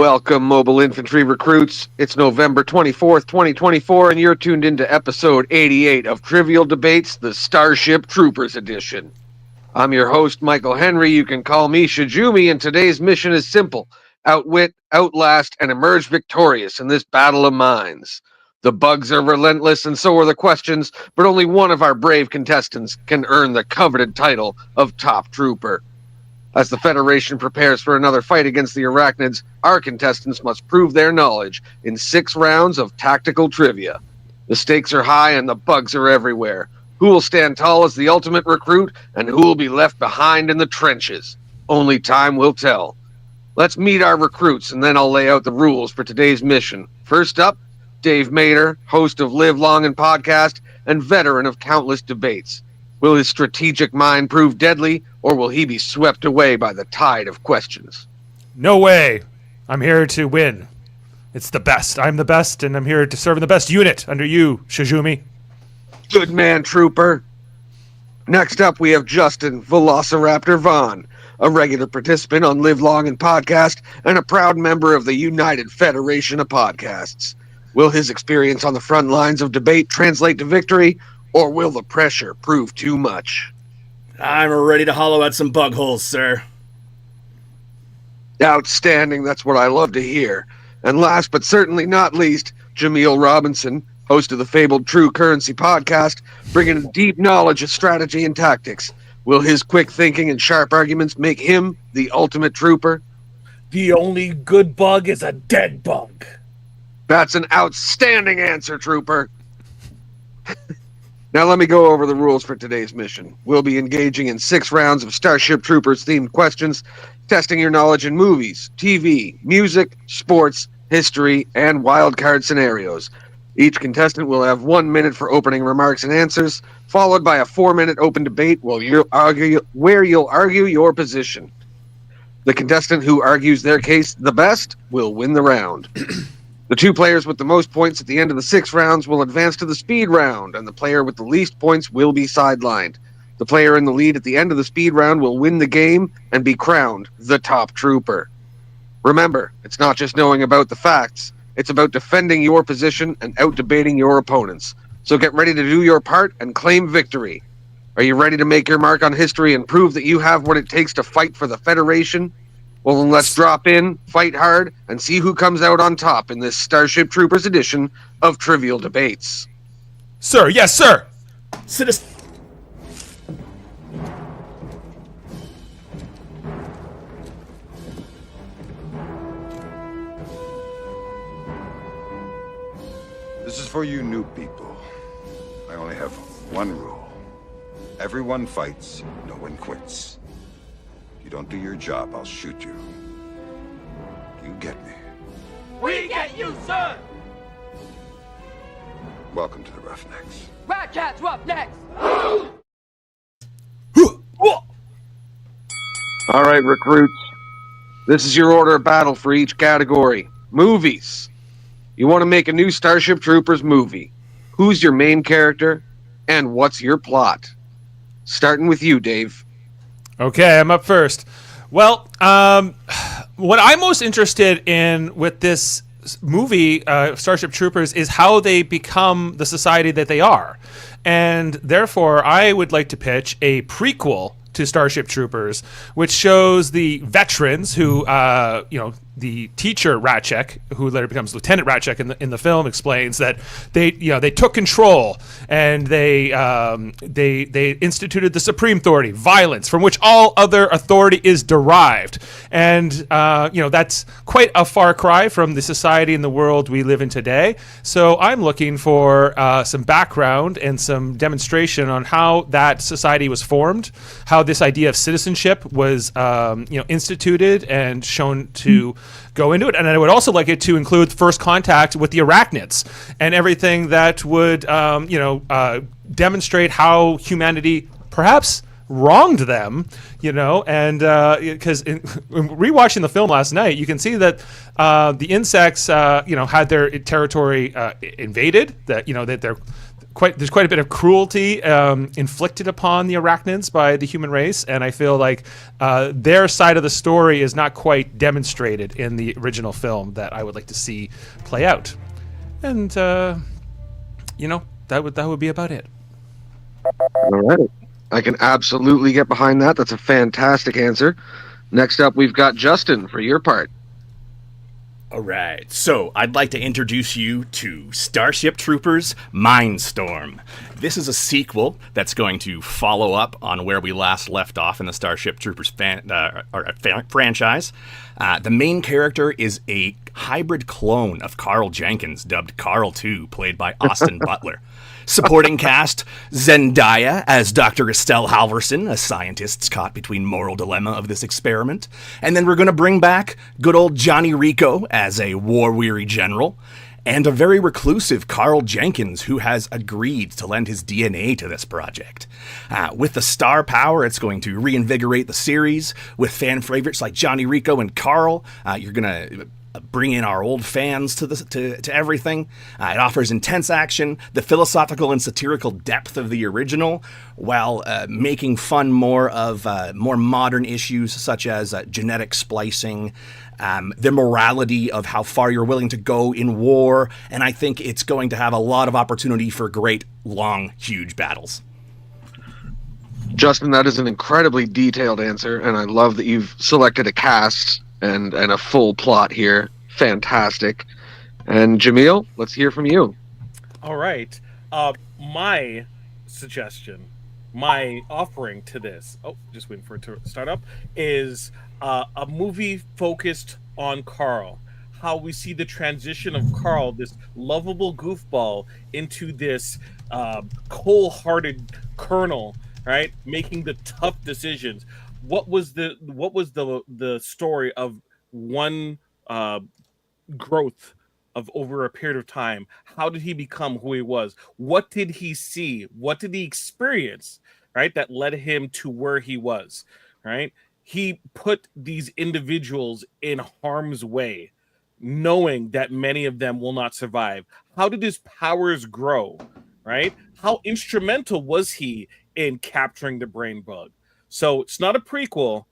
Welcome, mobile infantry recruits. It's November 24th, 2024, and you're tuned into episode 88 of Trivial Debates, the Starship Troopers edition. I'm your host, Michael Henry. You can call me Shijumi, and today's mission is simple. Outwit, outlast, and emerge victorious in this battle of minds. The bugs are relentless, and so are the questions, but only one of our brave contestants can earn the coveted title of Top Trooper. As the Federation prepares for another fight against the Arachnids, our contestants must prove their knowledge in 6 rounds of tactical trivia. The stakes are high and the bugs are everywhere. Who will stand tall as the ultimate recruit, and who will be left behind in the trenches? Only time will tell. Let's meet our recruits, and then I'll lay out the rules for today's mission. First up, Dave Mader, host of Live Long and Podcast, and veteran of countless debates. Will his strategic mind prove deadly, or will he be swept away by the tide of questions? No way. I'm here to win. It's the best. I'm the best, and I'm here to serve in the best unit under you, Shijumi. Good man, Trooper. Next up, we have Justin Velociraptor Vaughn, a regular participant on Live Long and Podcast, and a proud member of the United Federation of Podcasts. Will his experience on the front lines of debate translate to victory, or will the pressure prove too much? I'm ready to hollow out some bug holes, sir. Outstanding, that's what I love to hear. And last but certainly not least, Jameel Robinson, host of the fabled True Currency podcast, bringing a deep knowledge of strategy and tactics. Will his quick thinking and sharp arguments make him the ultimate trooper? The only good bug is a dead bug. That's an outstanding answer, Trooper. Now let me go over the rules for today's mission. We'll be engaging in 6 rounds of Starship Troopers-themed questions, testing your knowledge in movies, TV, music, sports, history, and wildcard scenarios. Each contestant will have 1 minute for opening remarks and answers, followed by a 4-minute open debate where you'll argue your position. The contestant who argues their case the best will win the round. The 2 players with the most points at the end of the 6 rounds will advance to the speed round, and the player with the least points will be sidelined. The player in the lead at the end of the speed round will win the game and be crowned the top trooper. Remember, it's not just knowing about the facts, it's about defending your position and out-debating your opponents. So get ready to do your part and claim victory. Are you ready to make your mark on history and prove that you have what it takes to fight for the Federation? Well, then let's drop in, fight hard, and see who comes out on top in this Starship Troopers edition of Trivial Debates. Sir, yes, sir. Citizen. This is for you new people. I only have one rule. Everyone fights, no one quits. If you don't do your job, I'll shoot you. You get me. We get you, sir! Welcome to the Roughnecks. Ratcats Roughnecks! All right, recruits. This is your order of battle for each category. Movies. You want to make a new Starship Troopers movie. Who's your main character, and what's your plot? Starting with you, Dave. Okay, I'm up first. Well, what I'm most interested in with this movie, Starship Troopers, is how they become the society that they are. And therefore, I would like to pitch a prequel to Starship Troopers, which shows the veterans who, the teacher Ratchek, who later becomes Lieutenant Ratchek in the film, explains that they took control and they instituted the supreme authority, violence, from which all other authority is derived. And that's quite a far cry from the society and the world we live in today. So I'm looking for some background and some demonstration on how that society was formed, how this idea of citizenship was instituted and shown to go into it. And I would also like it to include first contact with the Arachnids and everything that would demonstrate how humanity perhaps wronged them, and because rewatching the film last night, you can see that the insects, had their territory invaded, that, that there's quite a bit of cruelty inflicted upon the arachnids by the human race, and I feel like their side of the story is not quite demonstrated in the original film that I would like to see play out. And that would be about it. All right. I can absolutely get behind that. That's a fantastic answer. Next up, we've got Justin for your part. All right, so I'd like to introduce you to Starship Troopers Mindstorm. This is a sequel that's going to follow up on where we last left off in the Starship Troopers franchise. The main character is a hybrid clone of Carl Jenkins, dubbed Carl II, played by Austin Butler. Supporting cast, Zendaya as Dr. Estelle Halverson, a scientist caught between moral dilemma of this experiment. And then we're going to bring back good old Johnny Rico as a war-weary general. And a very reclusive Carl Jenkins, who has agreed to lend his DNA to this project. With the star power, it's going to reinvigorate the series. With fan favorites like Johnny Rico and Carl, you're going to bring in our old fans to everything. It offers intense action, the philosophical and satirical depth of the original, while making fun more of more modern issues such as genetic splicing, the morality of how far you're willing to go in war, and I think it's going to have a lot of opportunity for great, long, huge battles. Justin, that is an incredibly detailed answer, and I love that you've selected a cast and a full plot here. Fantastic. And Jamil, let's hear from you. All right. My suggestion, my offering to this, just waiting for it to start up, is a movie focused on Carl. How we see the transition of Carl, this lovable goofball, into this cold-hearted colonel, right? Making the tough decisions. What was the story of one growth of over a period of time? How did he become who he was? What did he see? What did he experience, right, that led him to where he was, right? He put these individuals in harm's way, knowing that many of them will not survive. How did his powers grow, right? How instrumental was he in capturing the brain bug? So it's not a prequel,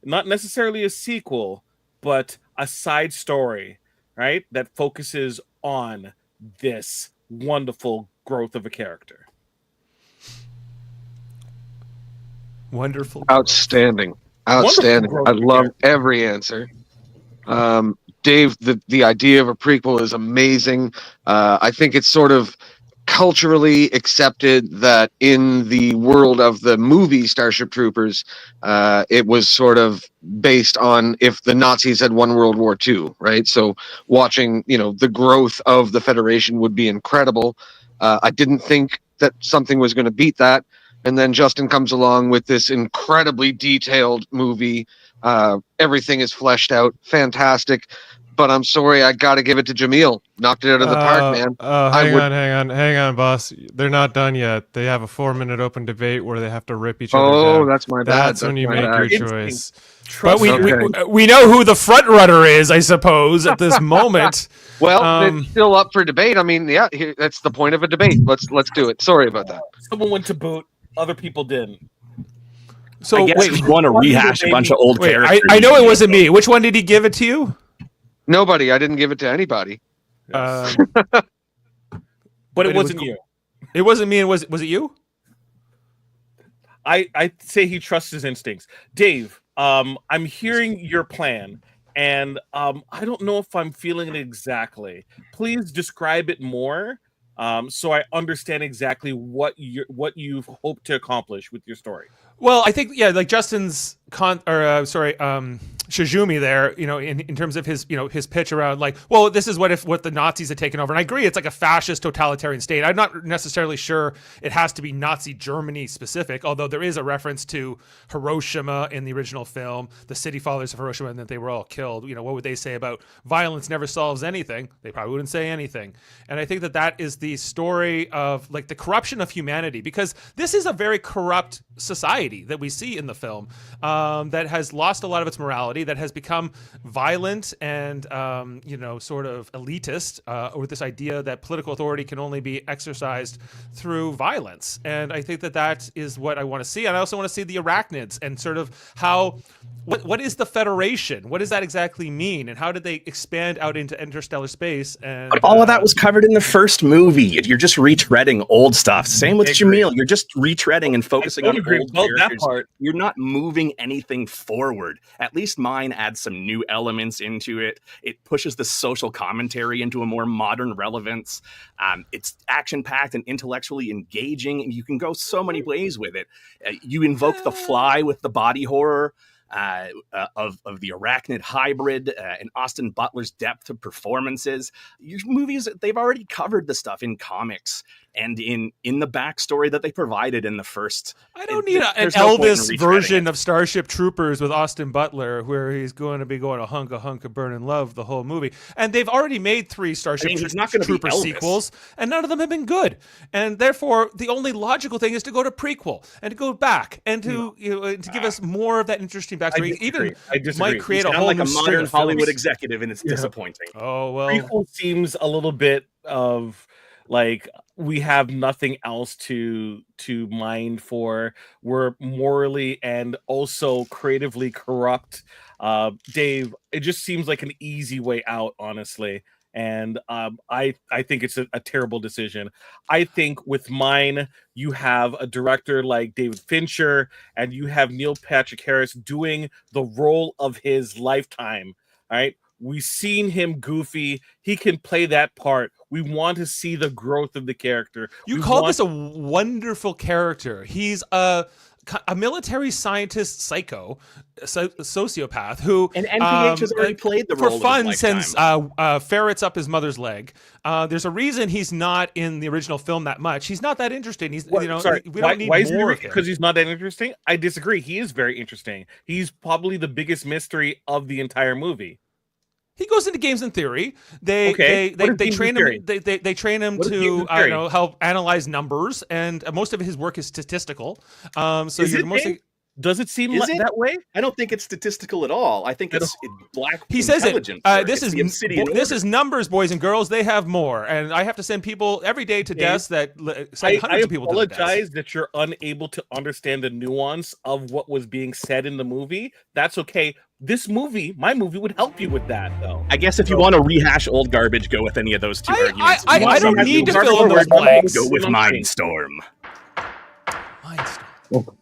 not necessarily a sequel, but a side story, right, that focuses on this wonderful growth of a character. Wonderful. Outstanding. I love every answer. Dave, the idea of a prequel is amazing. I think it's sort of culturally accepted that in the world of the movie Starship Troopers, it was sort of based on if the Nazis had won World War II, right? So watching, the growth of the Federation would be incredible. I didn't think that something was going to beat that. And then Justin comes along with this incredibly detailed movie. Everything is fleshed out. Fantastic. But I'm sorry, I got to give it to Jamil. Knocked it out of the park, man. Hang on, boss. They're not done yet. They have a 4-minute open debate where they have to rip each other down. Oh, that's my bad. That's when you make your choice. But we know who the front runner is, I suppose, at this moment. Well, it's still up for debate. I mean, yeah, that's the point of a debate. Let's do it. Sorry about that. Someone went to boot. Other people didn't. So wait, we want to rehash a bunch of old characters. I know it wasn't me. Which one did he give it to you? Nobody. I didn't give it to anybody. But it wasn't you. It wasn't me. And was it you? I say he trusts his instincts. Dave, I'm hearing your plan, and I don't know if I'm feeling it exactly. Please describe it more, so I understand exactly what you've hoped to accomplish with your story. Well, I think like Justin's Shizumi there, in terms of his, his pitch around like, well, this is what the Nazis had taken over. And I agree, it's like a fascist totalitarian state. I'm not necessarily sure it has to be Nazi Germany specific, although there is a reference to Hiroshima in the original film, the city fathers of Hiroshima, and that they were all killed. What would they say about violence never solves anything? They probably wouldn't say anything. And I think that is the story of like the corruption of humanity, because this is a very corrupt society that we see in the film that has lost a lot of its morality. society that has become violent and, sort of elitist, with this idea that political authority can only be exercised through violence. And I think that is what I want to see. And I also want to see the arachnids and sort of how, what is the Federation? What does that exactly mean? And how did they expand out into interstellar space? And But all of that was covered in the first movie. You're just retreading old stuff. Same with Jamil. You're just retreading and focusing on old characters. You're not moving anything forward. At least mine adds some new elements into it. It pushes the social commentary into a more modern relevance. It's action-packed and intellectually engaging, and you can go so many ways with it. You invoke the Fly with the body horror. Of the arachnid hybrid and Austin Butler's depth of performances. Your movies, they've already covered the stuff in comics and in the backstory that they provided in the first. I don't need an Elvis version of Starship Troopers with Austin Butler where he's going to be going a hunk of burning love the whole movie. And they've already made 3 Starship Troopers sequels, and none of them have been good. And therefore, the only logical thing is to go to prequel and to go back and to to give us more of that interesting backstory. I disagree. Might create a whole like new a modern Hollywood executive, and it's disappointing. Oh well, prequel seems a little bit of like we have nothing else to mine for. We're morally and also creatively corrupt. Dave, it just seems like an easy way out, honestly. And I think it's a terrible decision. I think with mine, you have a director like David Fincher, and you have Neil Patrick Harris doing the role of his lifetime. All right, we've seen him goofy. He can play that part. We want to see the growth of the character. You call this a wonderful character. He's a military scientist psycho, sociopath who and NPH has already played the role for fun of his lifetime. Sends ferrets up his mother's leg. There's a reason he's not in the original film that much. He's not that interesting. He's we don't need more of him. Because he's not that interesting. I disagree. He is very interesting. He's probably the biggest mystery of the entire movie. He goes into games in theory. They train him. They train him to help analyze numbers, and most of his work is statistical. So you're mostly. Does it seem that way? I don't think it's statistical at all. I think it's black. He says it. This is numbers, boys and girls. They have more, and I have to send people every day to deaths that send hundreds of people to death. I apologize that you're unable to understand the nuance of what was being said in the movie. That's okay. My movie would help you with that, though. I guess if you want to rehash old garbage, go with any of those 2 arguments. I don't need to fill in those blanks. Go with Mindstorm.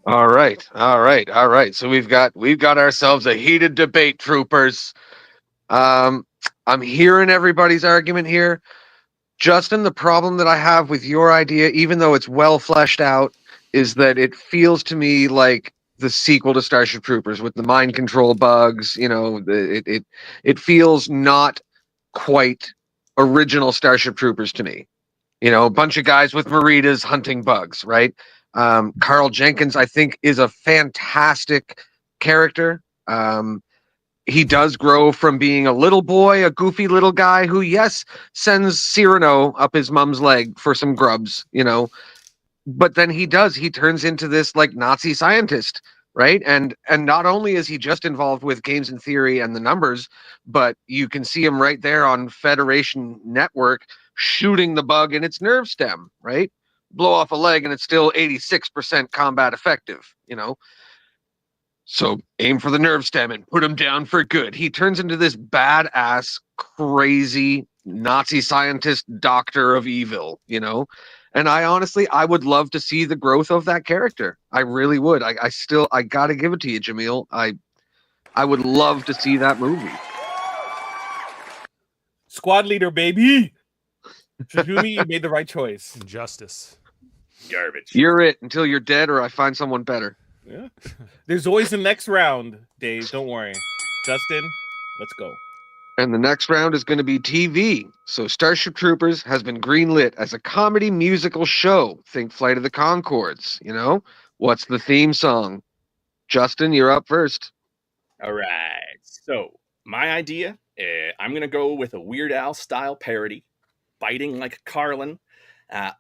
All right. So we've got ourselves a heated debate, troopers. I'm hearing everybody's argument here. Justin, the problem that I have with your idea, even though it's well fleshed out, is that it feels to me like the sequel to Starship Troopers with the mind control bugs. It feels not quite original Starship Troopers to me. A bunch of guys with Maritas hunting bugs, right? Carl Jenkins, I think, is a fantastic character. He does grow from being a little boy, a goofy little guy who, yes, sends Cyrano up his mom's leg for some grubs, but then he turns into this like Nazi scientist, right? And not only is he just involved with games in theory and the numbers, but you can see him right there on Federation Network shooting the bug in its nerve stem, right? Blow off a leg and it's still 86% combat effective, So aim for the nerve stem and put him down for good. He turns into this badass, crazy Nazi scientist doctor of evil, And I would love to see the growth of that character. I really would. I got to give it to you, Jamil. I would love to see that movie. Squad leader, baby. Shizumi, you made the right choice. Injustice. Garbage. You're it until you're dead or I find someone better. Yeah. There's always the next round, Dave. Don't worry. Justin, let's go. And the next round is going to be TV. So Starship Troopers has been greenlit as a comedy musical show. Think Flight of the Conchords, What's the theme song? Justin, you're up first. All right. So my idea, I'm going to go with a Weird Al style parody, biting like Carlin,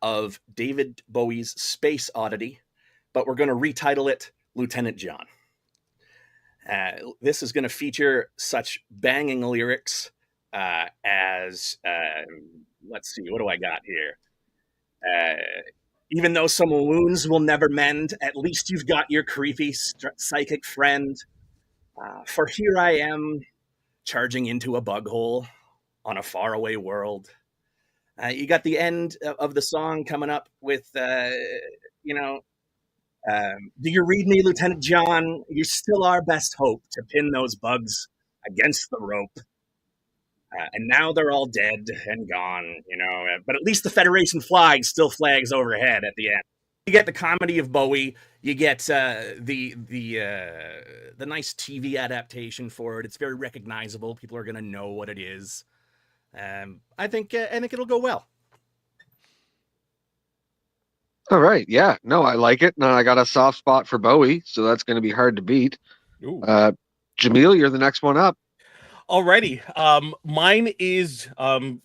of David Bowie's Space Oddity, but we're going to retitle it Lieutenant John. This is going to feature such banging lyrics as, let's see, what do I got here? Even though some wounds will never mend, at least you've got your creepy psychic friend. For here I am, charging into a bug hole on a faraway world. You got the end of the song coming up with, you know, do you read me, Lieutenant John? You're still our best hope to pin those bugs against the rope. And now they're all dead and gone, you know. But at least the Federation flag still flags overhead at the end. You get the comedy of Bowie. You get the nice TV adaptation for it. It's very recognizable. People are going to know what it is. I think it'll go well. All right. Yeah. No, I like it. Now I got a soft spot for Bowie, so that's going to be hard to beat. Jamil, you're the next one up. Alrighty. Mine is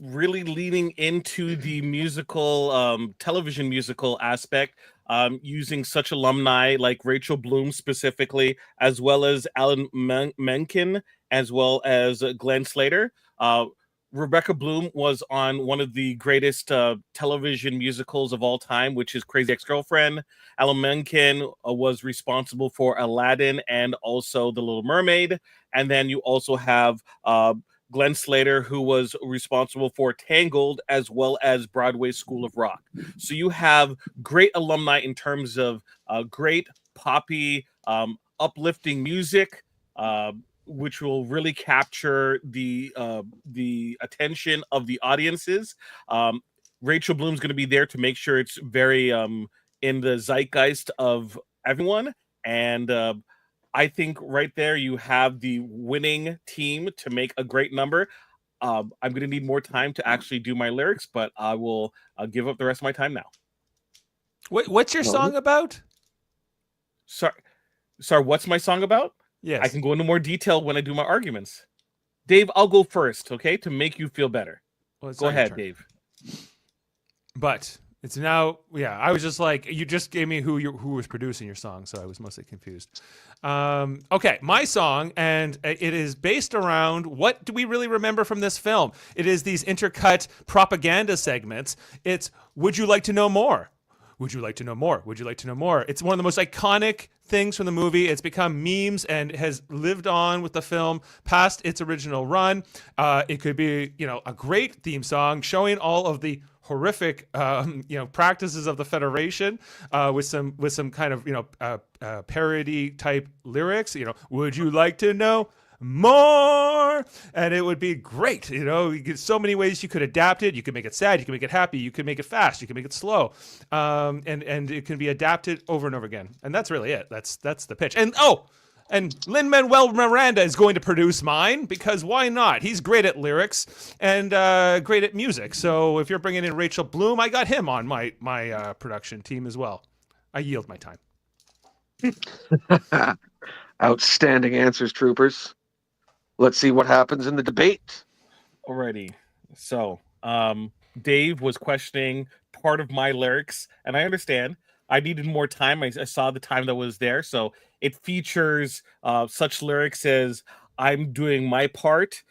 really leaning into the musical, television musical aspect, using such alumni like Rachel Bloom specifically, as well as Alan Menken, as well as Glenn Slater. Rebecca Bloom was on one of the greatest television musicals of all time, which is Crazy Ex-Girlfriend. Alan Menken was responsible for Aladdin and also The Little Mermaid. And then you also have Glenn Slater, who was responsible for Tangled, as well as Broadway School of Rock. So you have great alumni in terms of great poppy, uplifting music, which will really capture the attention of the audiences. Rachel Bloom's going to be there to make sure it's very in the zeitgeist of everyone. And I think right there you have the winning team to make a great number. I'm going to need more time to actually do my lyrics, but I'll give up the rest of my time now. What's your song about? Sorry, what's my song about? Yes. I can go into more detail when I do my arguments. Dave, I'll go first, okay, to make you feel better. Well, go ahead, Dave. But it's now, yeah, I was just like, you just gave me who was producing your song, so I was mostly confused. Okay, my song, and it is based around what do we really remember from this film? It is these intercut propaganda segments. It's, would you like to know more? Would you like to know more? Would you like to know more? It's one of the most iconic things from the movie. It's become memes and has lived on with the film past its original run. It could be, a great theme song showing all of the horrific, practices of the Federation with some kind of, parody type lyrics. Would you like to know more? And it would be great. You get so many ways you could adapt it. You could make it sad, you could make it happy, you could make it fast, you could make it slow, and it can be adapted over and over again. And that's really it. That's the pitch. And Lin-Manuel Miranda is going to produce mine, because why not? He's great at lyrics and great at music. So if you're bringing in Rachel Bloom, I got him on my production team as well. I yield my time. Outstanding answers, troopers. Let's see what happens in the debate. Alrighty. So, Dave was questioning part of my lyrics, and I understand. I needed more time. I saw the time that was there. So it features such lyrics as, I'm doing my part,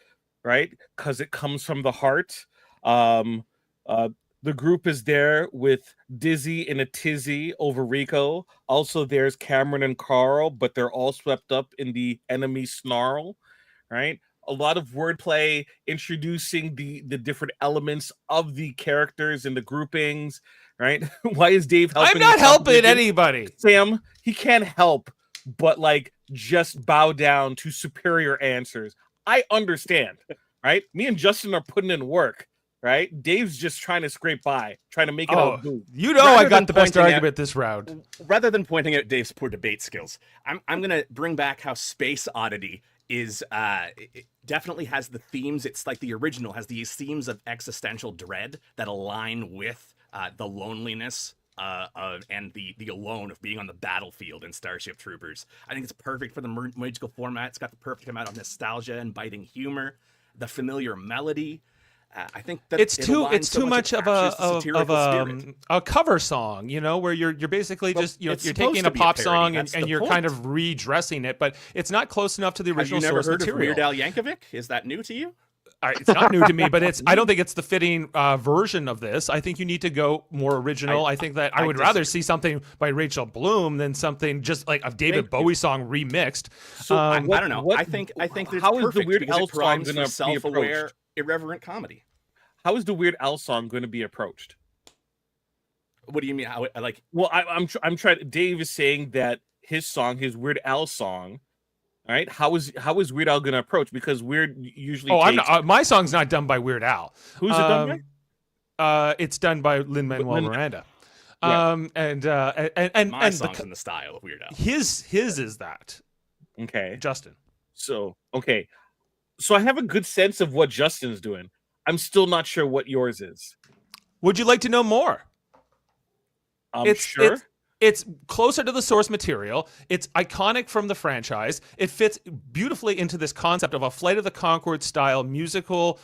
right? Because it comes from the heart. The group is there with Dizzy in a tizzy over Rico. Also, there's Cameron and Carl, but they're all swept up in the enemy snarl, right? A lot of wordplay introducing the different elements of the characters and the groupings, right? Why is Dave helping? I'm not helping anybody. Sam, he can't help but just bow down to superior answers. I understand, right? Me and Justin are putting in work. Right, Dave's just trying to scrape by, trying to make it out. I got the best argument this round. Rather than pointing out Dave's poor debate skills, I'm going to bring back how Space Oddity is it definitely has the themes. It's like the original has these themes of existential dread that align with the loneliness and the alone of being on the battlefield in Starship Troopers. I think it's perfect for the musical format. It's got the perfect amount of nostalgia and biting humor, the familiar melody. I think that it's it too aligns it's so too much of captures the satirical spirit. a cover song, where you're basically Well, just you're it's taking supposed a to be a pop parody, song that's and the you're kind point. of redressing it, but it's not close enough to the Have original you never source heard material. of Weird Al Yankovic? Is that new to you? It's not new to me, but I don't think it's the fitting version of this. I think you need to go more original. I think that I would rather see something by Rachel Bloom than something just like a David Bowie song remixed. So I don't know. I think it's how is the perfect Weird because Al it song primes gonna for be self-aware, approached? irreverent comedy. How is the Weird Al song going to be approached? What do you mean? How, like, Well, I'm trying. Dave is saying that his song, his Weird Al song, all right. How is Weird Al going to approach? Because Weird usually. I'm not, my song's not done by Weird Al. Who's it done by? It's done by Lin-Manuel Miranda. And my and song's in the style of Weird Al. his is that. Okay. Justin. So okay. So I have a good sense of what Justin's doing. I'm still not sure what yours is. Would you like to know more? Sure. It's closer to the source material. It's iconic from the franchise. It fits beautifully into this concept of a Flight of the Conchords style musical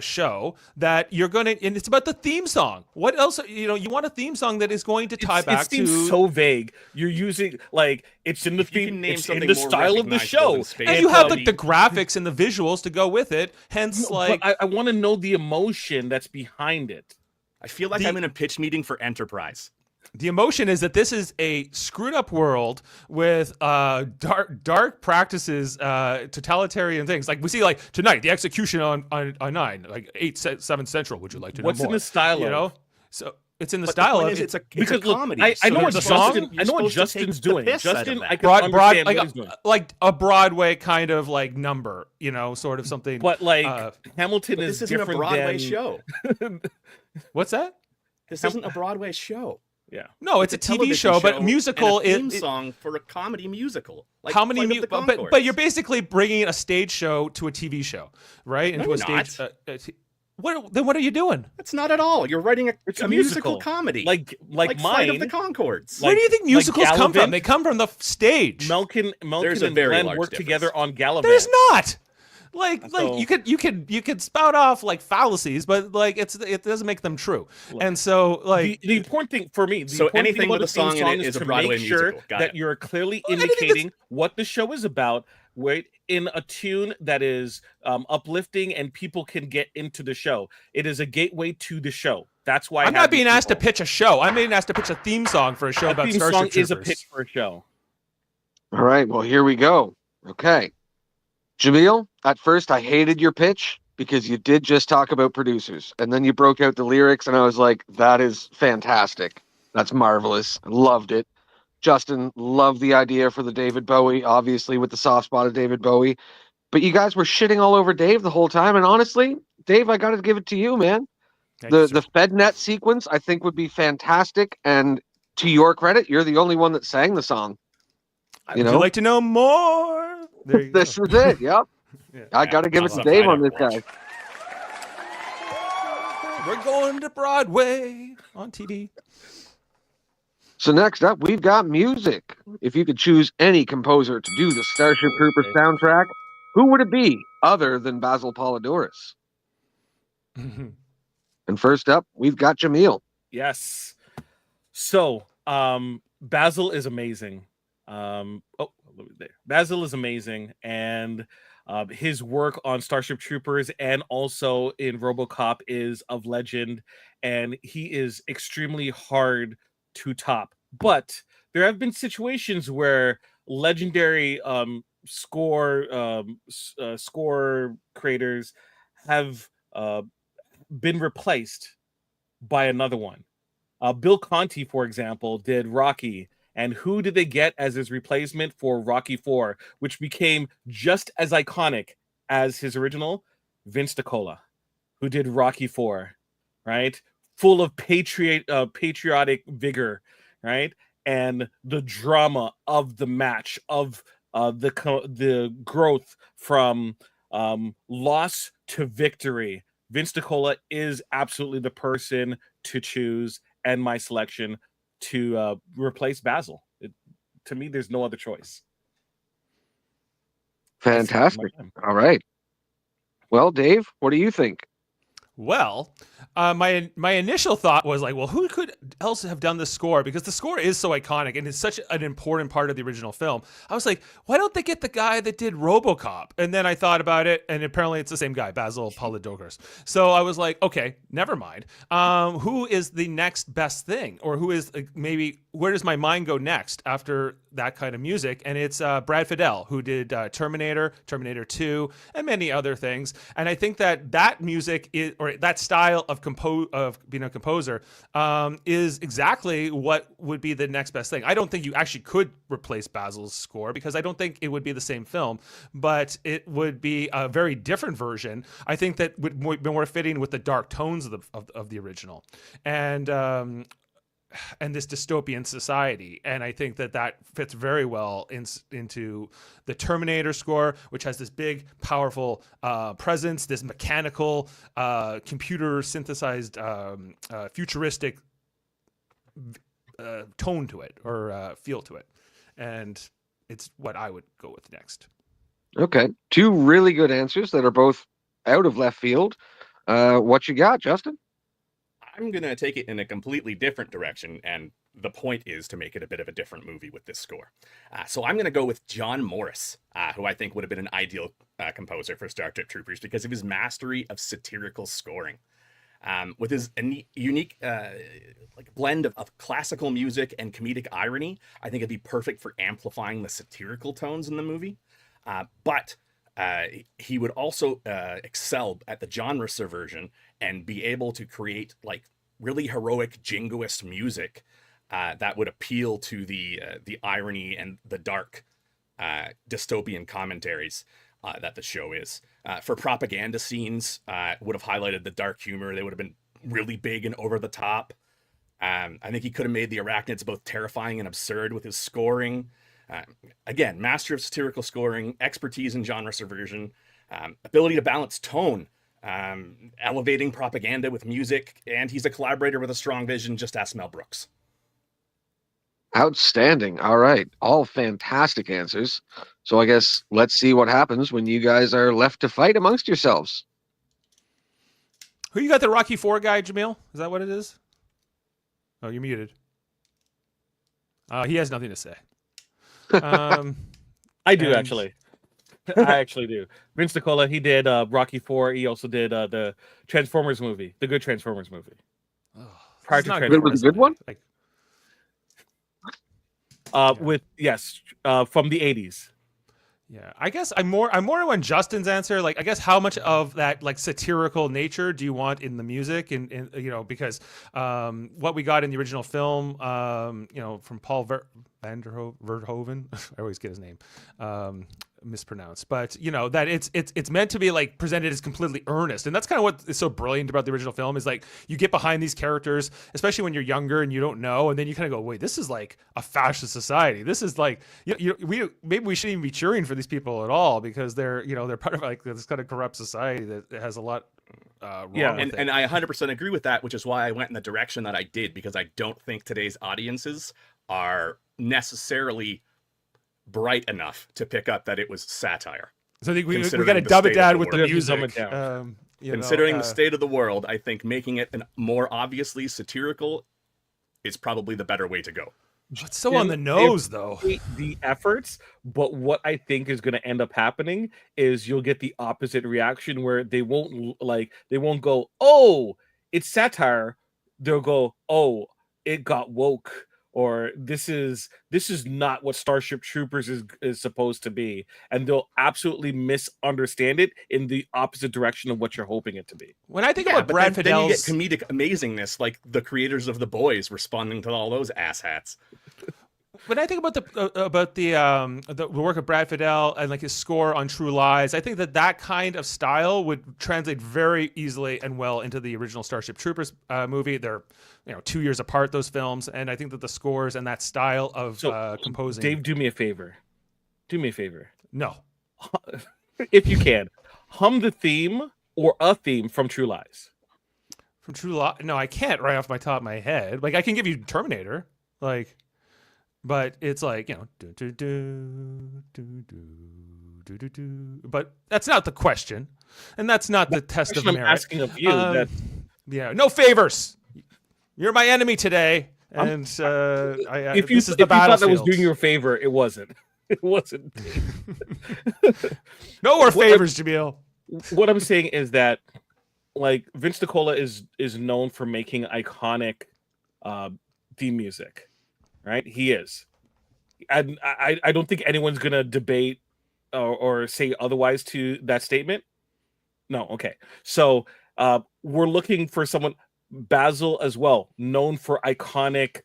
show that you're going to, and it's about the theme song. What else? You want a theme song that is going to tie back it seems to. so vague. You're using like it's in the theme, name it's in something the more style of the show, recognizable than space And you have comedy. the graphics and the visuals to go with it. Hence, like. But I want to know the emotion that's behind it. I feel like I'm in a pitch meeting for Enterprise. The emotion is that this is a screwed up world with dark practices, totalitarian things. Like we see, like tonight, the execution on 9, like 7 Central. Would you like to know What's more? in the style of? So it's in the But style the point of is, it's a because look, comedy. I know so what the you're song- supposed to- I know what you're supposed to Justin's take the doing. piss out of Justin, that. I can broad, understand like what he's doing. like a Broadway kind of like number, sort of something. But like Hamilton But is this isn't a different Broadway than show. What's that? This isn't a Broadway show. Yeah. No, it's a TV television show, but and musical a theme is. song for a comedy musical. Like How many? Flight of the But Conchords. you're basically bringing a stage show to a TV show, right? Into No, a you're stage. What are you doing? That's not at all. You're writing It's a musical comedy, like Flight mine. of the Conchords. Where do you think musicals come from? Gallivant? They come from the stage. Malkin There's a and very Glenn large work difference. together on Gallivant. There's not. Like So- you could spout off like fallacies, but like it doesn't make them true. And so like The important thing for me, So anything with a song in it is is a to Broadway make sure musical. Got that it. you're clearly anything that's- indicating what the show is about, right? In a tune that is uplifting and people can get into the show. It is a gateway to the show. That's why I'm not being asked to pitch a show. I'm being asked to pitch a theme song for a show a about theme Starship song Troopers. is a pitch for a show. All right, well, here we go. Okay. Jamil, at first I hated your pitch because you did just talk about producers. And then you broke out the lyrics, and I was like, that is fantastic. That's marvelous. Loved it. Justin, loved the idea for the David Bowie, obviously with the soft spot of David Bowie. But you guys were shitting all over Dave the whole time. And honestly, Dave, I got to give it to you, man. The FedNet sequence, I think, would be fantastic. And to your credit, you're the only one that sang the song. Would you like to know more? There you go. This is it. Yep. I got to give it to Dave on this guy. We're going to Broadway on TV. So next up, we've got music. If you could choose any composer to do the Starship Troopers soundtrack, who would it be other than Basil Polidorus? And first up, we've got Jamil. Yes. So, Basil is amazing. Basil is amazing, and his work on Starship Troopers and also in RoboCop is of legend, and he is extremely hard to top. But there have been situations where legendary score creators have been replaced by another one. Bill Conti, for example, did Rocky. And who did they get as his replacement for Rocky IV, which became just as iconic as his original? Vince DiCola, who did Rocky IV, right? Full of patriotic vigor, right? And the drama of the match, of the growth from loss to victory. Vince DiCola is absolutely the person to choose, and my selection to replace Basil. To me, there's no other choice. Fantastic. All right. Well, Dave, what do you think? Well, my initial thought was like, well, who could else have done the score? Because the score is so iconic and it's such an important part of the original film. I was like, why don't they get the guy that did RoboCop? And then I thought about it, and apparently it's the same guy, Basil Poledouris. So I was like, okay, never mind. Who is the next best thing, or who is maybe where does my mind go next after that kind of music? And it's Brad Fiedel, who did Terminator, Terminator 2, and many other things. And I think that music is, or that style of being a composer is exactly what would be the next best thing. I don't think you actually could replace Basil's score because I don't think it would be the same film, but it would be a very different version. I think that would be more fitting with the dark tones of the original. And this dystopian society. And I think that fits very well into the Terminator score, which has this big, powerful presence, this mechanical, computer synthesized, futuristic tone to it, or feel to it. And it's what I would go with next. Okay. Two really good answers that are both out of left field. What you got, Justin? I'm going to take it in a completely different direction, and the point is to make it a bit of a different movie with this score. So I'm going to go with John Morris, who I think would have been an ideal composer for Starship Troopers because of his mastery of satirical scoring. With his unique blend of classical music and comedic irony, I think it'd be perfect for amplifying the satirical tones in the movie. But he would also excel at the genre subversion and be able to create like really heroic jingoist music that would appeal to the irony and the dark dystopian commentaries that the show is. For propaganda scenes, would have highlighted the dark humor. They would have been really big and over the top. I think he could have made the arachnids both terrifying and absurd with his scoring. Again, master of satirical scoring, expertise in genre subversion, ability to balance tone, elevating propaganda with music, and he's a collaborator with a strong vision. Just ask Mel Brooks. Outstanding. All right. All fantastic answers. So I guess let's see what happens when you guys are left to fight amongst yourselves. Who you got, the Rocky IV guy, Jamil? Is that what it is? Oh, you're muted. He has nothing to say. I do actually. I actually do. Vince Nicola, he did Rocky IV. He also did the Transformers movie, the good Transformers movie. Oh, Prior to Good Transformers, was a good one. Like, with from the 80s. yeah, I guess I'm more on Justin's answer. Like, I guess how much of that like satirical nature do you want in the music, and because what we got in the original film, from Paul Verhoeven, I always get his name mispronounced, but that it's meant to be like presented as completely earnest, and that's kind of what is so brilliant about the original film is like you get behind these characters, especially when you're younger and you don't know, and then you kind of go, wait, this is like a fascist society. This is like maybe we shouldn't even be cheering for these people at all because they're part of like this kind of corrupt society that has a lot wrong with it. And I 100% agree with that, which is why I went in the direction that I did, because I don't think today's audiences are necessarily bright enough to pick up that it was satire. So I think we got to dub it down with the music. Considering the state of the world, I think making it more obviously satirical is probably the better way to go. It's so on the nose, though. The efforts, but what I think is going to end up happening is you'll get the opposite reaction where they won't go, oh, it's satire. They'll go, oh, it got woke. Or this is not what Starship Troopers is supposed to be, and they'll absolutely misunderstand it in the opposite direction of what you're hoping it to be. When I think about Brad Fiedel's, then you get comedic amazingness, like the creators of The Boys responding to all those asshats. When I think about the work of Brad Fiedel and like his score on True Lies, I think that kind of style would translate very easily and well into the original Starship Troopers movie. They're 2 years apart, those films, and I think that the scores and that style of composing. Dave, do me a favor. No, if you can, hum the theme or a theme from True Lies. From True Lies? No, I can't right off my top of my head. Like I can give you Terminator, like. but it's like, you know, do, do, do, do, do, do, do, do. But that's not the question, and that's not the test of Question I'm merit. asking of you that Yeah, no favors. You're my enemy today, I'm- and if you this is the if you thought that was battlefield. doing you a favor, it wasn't. It wasn't. No more favors, Jamil. What I'm saying is that, like, Vince DiCola is known for making iconic theme music, right? He is, and I don't think anyone's gonna debate or say otherwise to that statement. No, okay. So we're looking for someone, Basil as well, known for iconic.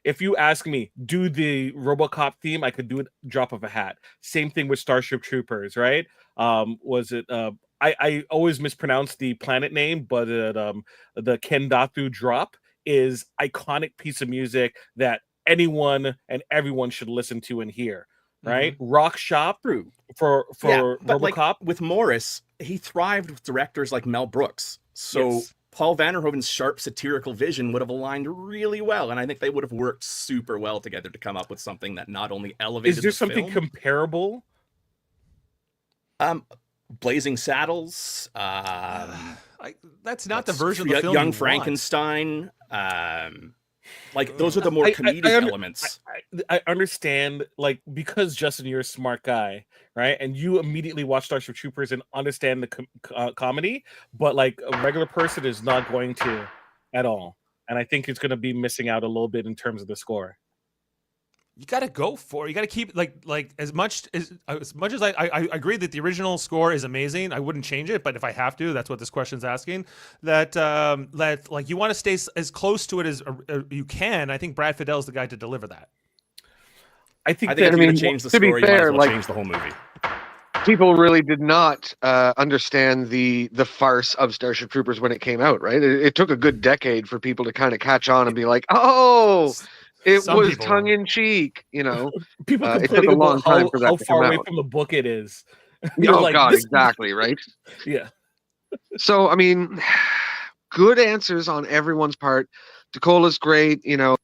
If you ask me, do the RoboCop theme, I could do it drop of a hat. Same thing with Starship Troopers, right? Was it? I always mispronounce the planet name, but the Kendatu drop is iconic piece of music that anyone and everyone should listen to and hear. Right? Rock Shop True. for But like RoboCop. with Morris, he thrived with directors like Mel Brooks. So Yes. Paul Vanderhoeven's sharp satirical vision would have aligned really well, and I think they would have worked super well together to come up with something that not only elevated Is there the something film, comparable? Blazing Saddles, That's not the version of the film Young you want. Frankenstein, like those are the more comedic elements. I understand, like, because Justin, you're a smart guy, right? And you immediately watch Starship Troopers and understand the comedy, but like a regular person is not going to at all. And I think it's going to be missing out a little bit in terms of the score. You got to go for it. You got to keep like as much as I agree that the original score is amazing. I wouldn't change it, but if I have to, that's what this question's asking. That like you want to stay as close to it as you can. I think Brad Fiddel's the guy to deliver that. I think I that, think if I you're mean, gonna change the to be story, you might fair, as well like- change the whole movie. People really did not understand the farce of Starship Troopers when it came out, right? It took a good decade for people to kind of catch on and be like, "Oh, it Some was people- tongue in cheek," you know. people it took complaining a long about time for that how to far come away out. from the book it is. You're Oh like, God, this- exactly, right? Yeah. So, I mean, good answers on everyone's part. DiCola's great, you know.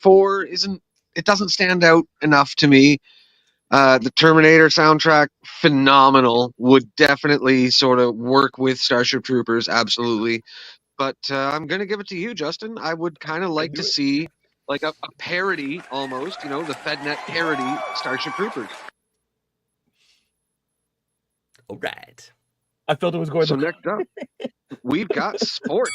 4 doesn't stand out enough to me. The Terminator soundtrack, phenomenal. Would definitely sort of work with Starship Troopers, absolutely. But I'm gonna give it to you, Justin. I would kind of like to see like a parody, almost, you know, the FedNet parody Starship Troopers. All right. I felt it was going So to. next up, we've got sports.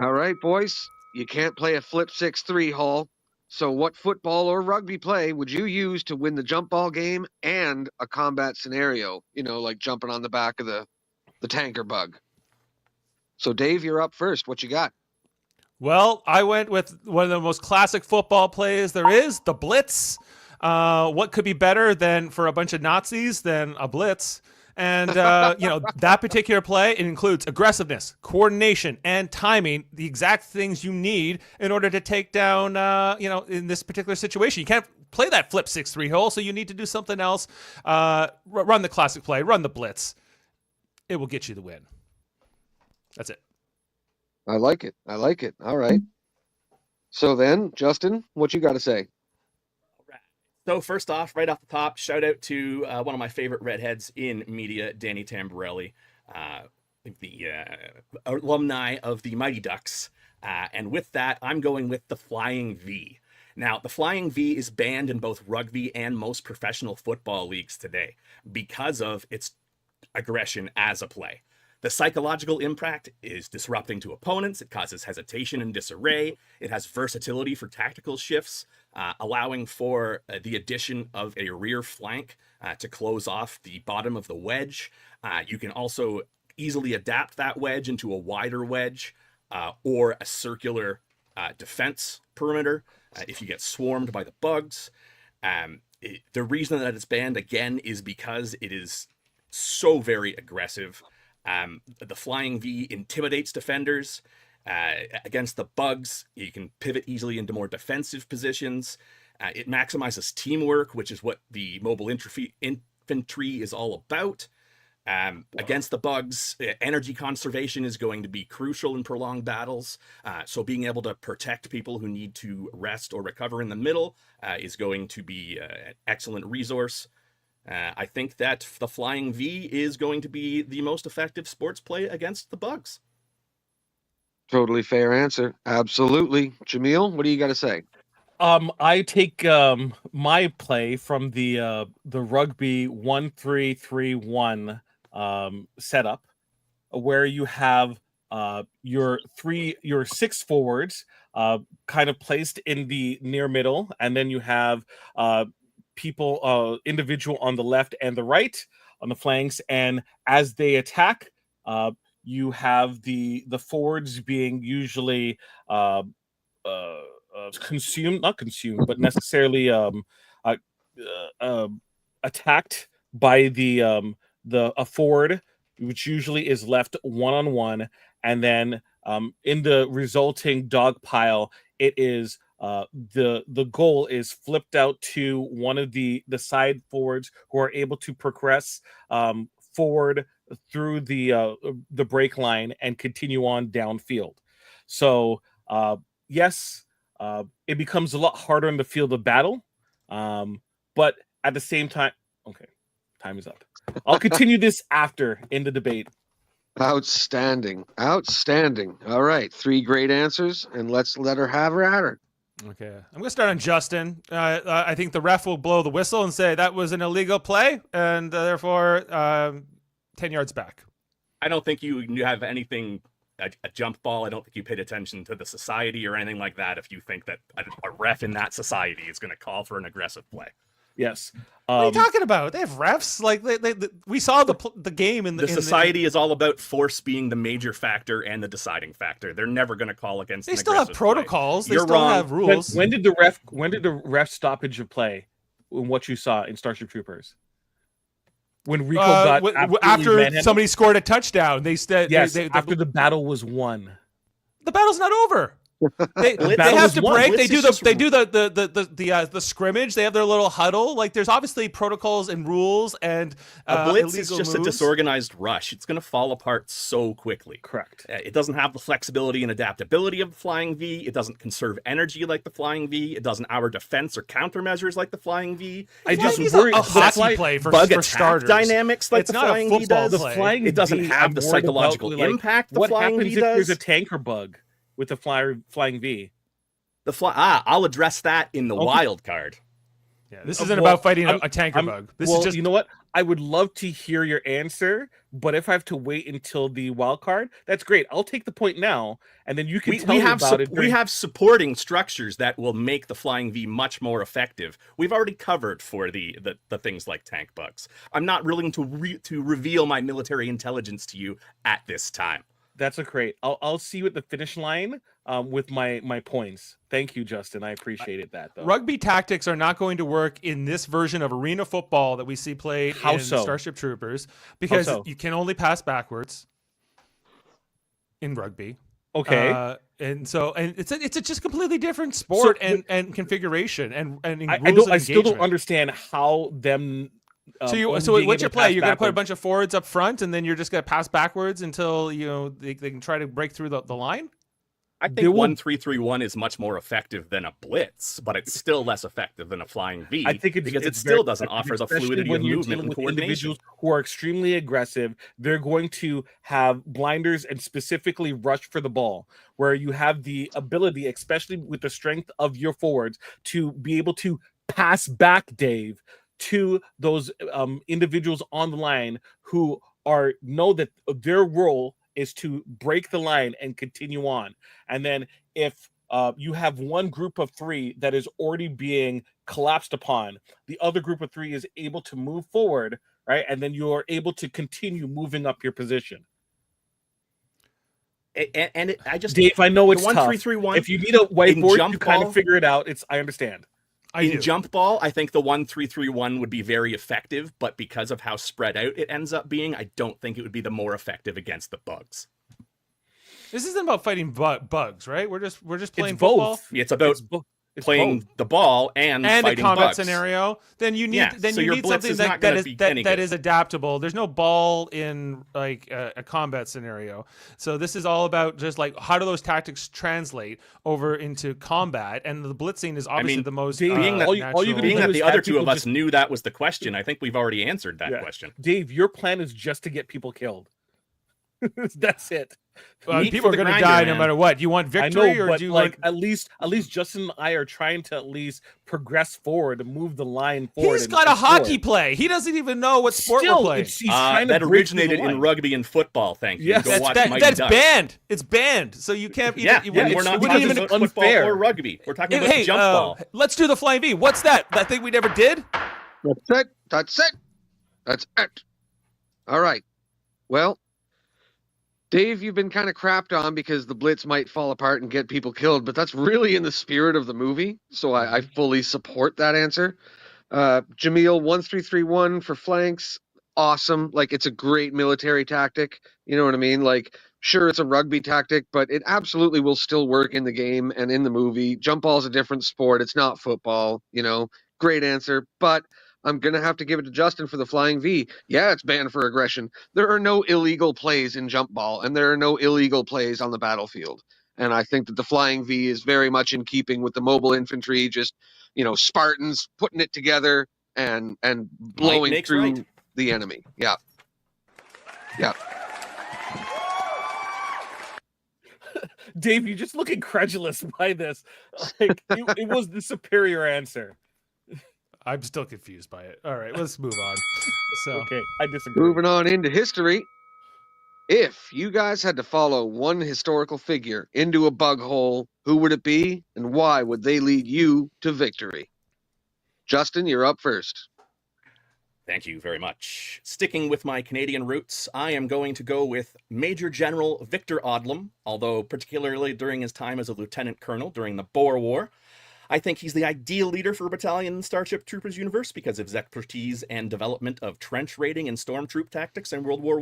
All right, boys, you can't play a flip 6-3 Hall. So what football or rugby play would you use to win the jump ball game and a combat scenario? You know, like jumping on the back of the tanker bug. So Dave, you're up first. What you got? Well, I went with one of the most classic football plays there is, the blitz. What could be better than for a bunch of Nazis than a blitz? And, you know, that particular play, it includes aggressiveness, coordination, and timing, the exact things you need in order to take down, you know, in this particular situation. You can't play that flip 6-3 hole, so you need to do something else. Run the classic play, run the blitz. It will get you the win. That's it. I like it. I like it. All right. So then, Justin, what you got to say? So first off, right off the top, shout out to one of my favorite redheads in media, Danny Tamborelli, the alumni of the Mighty Ducks. And with that, I'm going with the Flying V. Now, the Flying V is banned in both rugby and most professional football leagues today because of its aggression as a play. The psychological impact is disrupting to opponents. It causes hesitation and disarray. It has versatility for tactical shifts, allowing for the addition of a rear flank to close off the bottom of the wedge. You can also easily adapt that wedge into a wider wedge or a circular defense perimeter if you get swarmed by the bugs. The reason that it's banned, again, is because it is so very aggressive. The Flying V intimidates defenders. Against the bugs, you can pivot easily into more defensive positions. It maximizes teamwork, which is what the mobile infantry is all about. Against the bugs, energy conservation is going to be crucial in prolonged battles. So being able to protect people who need to rest or recover in the middle is going to be an excellent resource. I think that the Flying V is going to be the most effective sports play against the bugs. Totally fair answer. Absolutely. Jameel, what do you got to say? I take my play from the rugby 1-3-3-1 setup, where you have your six forwards kind of placed in the near middle, and then you have individual on the left and the right on the flanks, and as they attack, you have the forwards being usually not consumed, but necessarily attacked by a forward, which usually is left one-on-one, and then in the resulting dog pile, it is the goal is flipped out to one of the side forwards who are able to progress forward through the break line and continue on downfield. So yes, it becomes a lot harder in the field of battle, but at the same time, okay, time is up. I'll continue this after in the debate. Outstanding. Outstanding. All right. 3 great answers, and let's let her have her at her. Okay, I'm going to start on Justin. I think the ref will blow the whistle and say that was an illegal play, and therefore 10 yards back. I don't think you have anything, a jump ball. I don't think you paid attention to the society or anything like that if you think that a ref in that society is going to call for an aggressive play. Yes. What are you talking about? They have refs. Like we saw the game in the society is all about force being the major factor and the deciding factor. They're never going to call against. They still have protocols. Play. They still have rules. When did the ref stoppage of play in what you saw in Starship Troopers? When Rico got after somebody scored a touchdown, they said after the battle was won. The battle's not over. They have to break. They do the scrimmage. They have their little huddle. Like there's obviously protocols and rules, and a blitz is just moves. a disorganized rush. It's going to fall apart so quickly. Correct. It doesn't have the flexibility and adaptability of the Flying V. It doesn't conserve energy like the Flying V. It doesn't hour defense or countermeasures like the Flying V. I just worry a hockey play for starters. Dynamics like it's the not Flying a V does. The Flying it doesn't have the psychological impact the Flying V does. What happens if there's a tanker bug with the Flying V? I'll address that in the wild card. Yeah, this isn't about fighting a tanker bug. This is just, you know what? I would love to hear your answer, but if I have to wait until the wild card, that's great. I'll take the point now, and then you can tell me about it. We have supporting structures that will make the Flying V much more effective. We've already covered for the things like tank bugs. I'm not willing to reveal my military intelligence to you at this time. That's great. I'll see you at the finish line with my points. Thank you, Justin. I appreciated that. Though. Rugby tactics are not going to work in this version of arena football that we see played in Starship Troopers because you can only pass backwards in rugby. Okay. And it's a just completely different sport and configuration and I still don't understand how them. So what's your play? You're going to put a bunch of forwards up front, and then you're just going to pass backwards until they can try to break through the line? I think 1-3-3-1 is much more effective than a blitz, but it's still less effective than a Flying V. I think because it still doesn't offer the fluidity of movement and coordination. Individuals who are extremely aggressive, they're going to have blinders and specifically rush for the ball, where you have the ability, especially with the strength of your forwards, to be able to pass back, Dave, to those individuals on the line who know that their role is to break the line and continue on. And then if you have one group of 3 that is already being collapsed upon, the other group of 3 is able to move forward, right? And then you are able to continue moving up your position. Dave, I know it's 1-3-3-1. If you need a whiteboard to kind of figure it out, I understand. In jump ball, I think the 1-3-3-1 would be very effective, but because of how spread out it ends up being, I don't think it would be the more effective against the bugs. This isn't about fighting bugs, right? We're just playing it's football. Both. It's about It's playing both. the ball and a fighting combat bugs. scenario, then you need Yeah, so you your need blitz something is that not that gonna is be that, any that good. is adaptable. There's no ball in like a combat scenario, so this is all about just like how do those tactics translate over into combat, and the blitzing is obviously the most Dave, being that- all you gotta Being do that is the have other two people of us just- knew that was the question, I think we've already answered that question. Dave, your plan is just to get people killed. That's it. Meat people for are the going to grinder, die man. no matter what. You want I victory, know, or but do you like want? at least Justin and I are trying to at least progress forward and move the line forward. He's and got a score. hockey play. He doesn't even know what sport Still, we're playing. he's trying to That break through the originated in line. rugby and football. Thank you. Yes. Go That's, watch that, Mighty that's Ducks. banned. It's banned. So you can't. Yeah, you yeah, wouldn't- we're not wouldn't talking even about football unfair. or rugby. We're talking Hey, about hey, jump ball. let's do the flying V. What's that? That thing we never did? That's it. That's it. That's it. All right. Well, Dave, you've been kind of crapped on because the blitz might fall apart and get people killed, but that's really in the spirit of the movie. So I fully support that answer. Jameel, 1-3-3-1 for flanks. Awesome. Like, it's a great military tactic. You know what I mean? Like, sure, it's a rugby tactic, but it absolutely will still work in the game and in the movie. Jump ball's a different sport. It's not football, you know. Great answer. But I'm going to have to give it to Justin for the flying V. Yeah, it's banned for aggression. There are no illegal plays in jump ball, and there are no illegal plays on the battlefield. And I think that the flying V is very much in keeping with the mobile infantry, just, you know, Spartans putting it together and blowing makes through right. the enemy. Yeah. Yeah. Dave, you just look incredulous by this. Like it was the superior answer. I'm still confused by it. All right, let's move on. So Okay, I disagree. Moving on into history. If you guys had to follow one historical figure into a bug hole, who would it be and why would they lead you to victory? Justin, you're up first. Thank you very much. Sticking with my Canadian roots, I am going to go with Major General Victor Odlum, although particularly during his time as a lieutenant colonel during the Boer War. I think he's the ideal leader for a battalion in Starship Troopers universe because of his expertise and development of trench raiding and stormtroop tactics in World War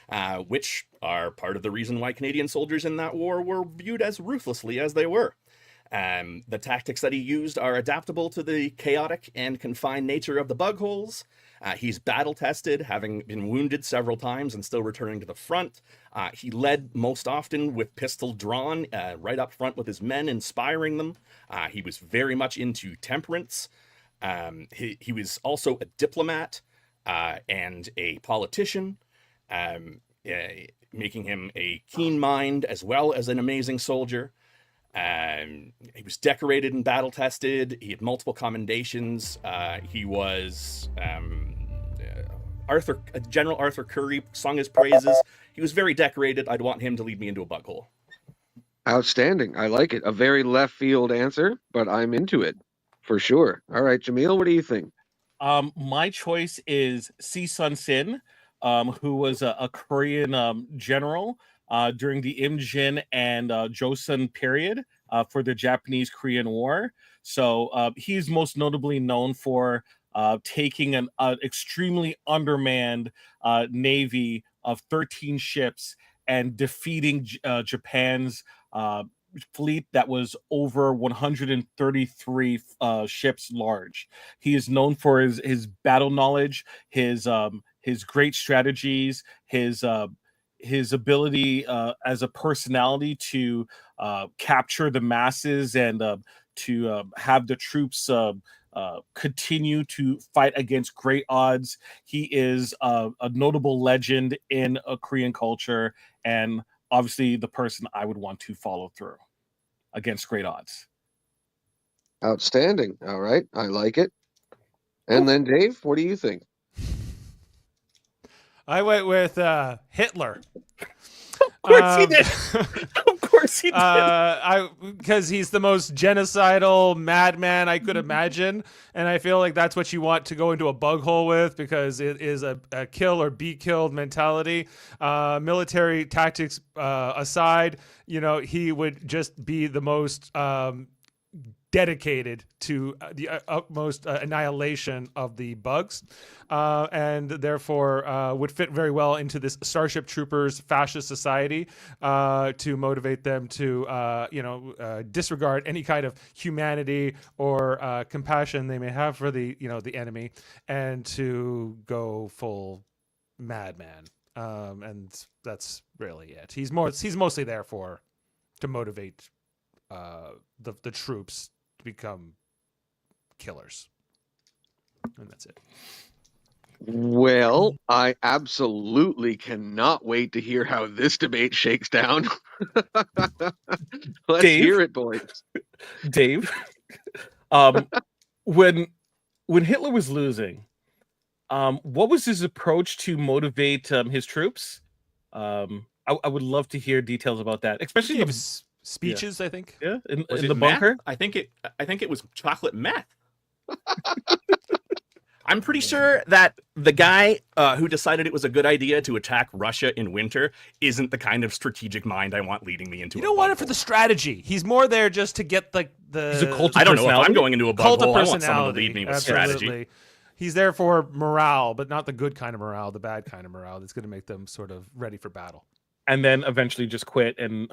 I, which are part of the reason why Canadian soldiers in that war were viewed as ruthlessly as they were. The tactics that he used are adaptable to the chaotic and confined nature of the bug holes. He's battle-tested, having been wounded several times and still returning to the front. He led most often with pistol drawn, right up front with his men, inspiring them. He was very much into temperance. He was also a diplomat and a politician, making him a keen mind as well as an amazing soldier. He was decorated and battle tested. He had multiple commendations. He was General Arthur Currie sung his praises. He was very decorated. I'd want him to lead me into a bug hole. Outstanding. I like it. A very left field answer, but I'm into it for sure. All right, Jameel, what do you think? My choice is Si Sun Sin, who was a Korean general during the Imjin and Joseon period for the Japanese-Korean War. So he's most notably known for taking an extremely undermanned navy of 13 ships and defeating Japan's fleet that was over 133 ships large. He is known for his battle knowledge, his great strategies, his ability as a personality to capture the masses and to have the troops continue to fight against great odds. He is a notable legend in Korean culture, and obviously the person I would want to follow through against great odds. Outstanding. All right, I like it. And then Dave, what do you think? I went with Hitler. Of course he did. Of course he did. Because he's the most genocidal madman I could imagine, and I feel like that's what you want to go into a bug hole with, because it is a kill or be killed mentality. Military tactics aside, you know, he would just be the most dedicated to the utmost annihilation of the bugs, and therefore would fit very well into this Starship Troopers fascist society to motivate them to, disregard any kind of humanity or compassion they may have for the enemy, and to go full madman. And that's really it. He's mostly there to motivate the troops to become killers, and that's it. Well, I absolutely cannot wait to hear how this debate shakes down. Let's hear it, boys. Dave, when Hitler was losing, what was his approach to motivate his troops? I would love to hear details about that, especially He was speeches. I think. in Was the it bunker. meth? I think it was chocolate meth. I'm pretty sure that the guy who decided it was a good idea to attack Russia in winter isn't the kind of strategic mind I want leading me into. You don't want it for the strategy. He's more there just to get the. He's a cult of I don't know if I'm personality? going into a bug Cult of hole. I want someone to personality. lead me with Absolutely. strategy. He's there for morale, but not the good kind of morale, the bad kind of morale that's going to make them sort of ready for battle. And then eventually just quit and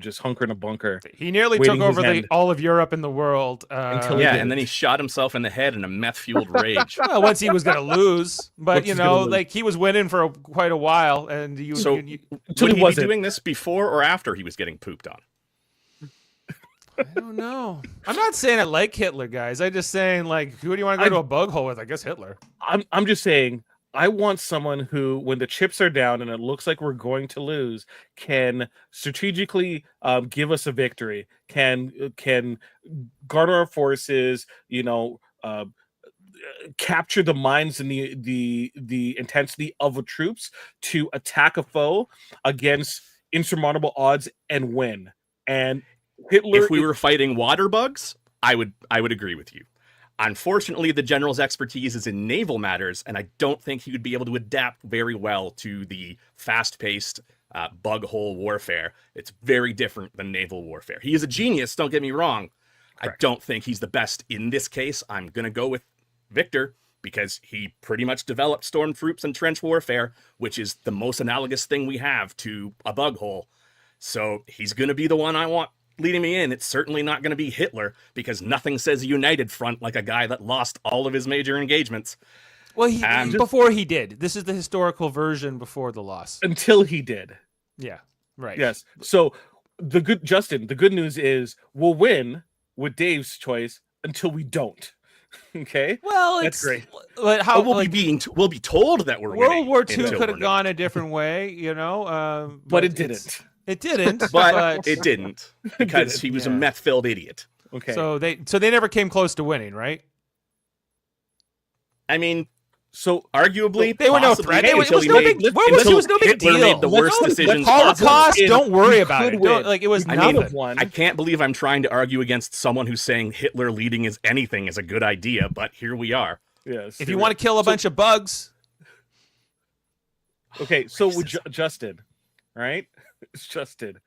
just hunker in a bunker. He nearly Waiting took over his end. all of Europe and the world. Until he Yeah, did. and then he shot himself in the head in a meth-fueled rage. Well, once he was going to lose, but Once he's gonna lose. he was winning for quite a while, and Until Would he he be wasn't. doing this before or after he was getting pooped on? I don't know. I'm not saying I like Hitler, guys. I'm just saying, who do you want to go to a bug hole with? I guess Hitler. I'm just saying, I want someone who, when the chips are down and it looks like we're going to lose, can strategically give us a victory, can garner our forces, capture the minds and the intensity of the troops to attack a foe against insurmountable odds and win. And Hitler, If we were fighting water bugs, I would agree with you. Unfortunately, the general's expertise is in naval matters, and I don't think he would be able to adapt very well to the fast-paced bug hole warfare. It's very different than naval warfare. He is a genius, don't get me wrong. Correct. I don't think he's the best in this case. I'm going to go with Victor because he pretty much developed storm troops and trench warfare, which is the most analogous thing we have to a bug hole. So he's going to be the one I want leading me in. It's certainly not going to be Hitler, because nothing says a united front like a guy that lost all of his major engagements. Well, before he did. This is the historical version before the loss. until he did. Yeah, right. Yes. So the good news is we'll win with Dave's choice until we don't. Okay. Well, That's it's great. But how We'll be told that we're winning. World War II until could we're have not. gone a different way, But it it's- didn't. It didn't. But it didn't, because didn't, he was a yeah. meth-filled idiot. Okay. So they never came close to winning, right? I mean, so arguably, They were no possibly, threat. It was until he no made- big. World War II was no big Hitler deal. made the worst decisions possible. Holocaust. win. Don't worry We about could it. win. It was We I mean, nothing. could have won. I can't believe I'm trying to argue against someone who's saying Hitler leading is anything is a good idea, but here we are. Yes. If you want to kill a bunch of bugs, Okay, so with Justin, right? It's Justin.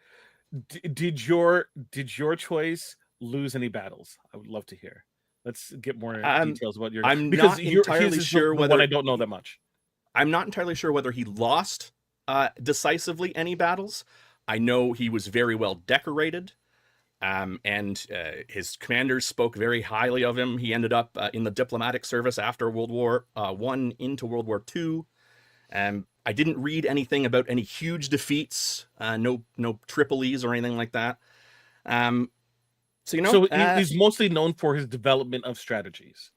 Did your choice lose any battles? I would love to hear. Let's get more details about your. I'm because not his entirely is the sure one whether- I don't know that much. I'm not entirely sure whether he lost decisively any battles. I know he was very well decorated, and his commanders spoke very highly of him. He ended up in the diplomatic service after World War I into World War II. I didn't read anything about any huge defeats, no Tripolis or anything like that. So he's mostly known for his development of strategies.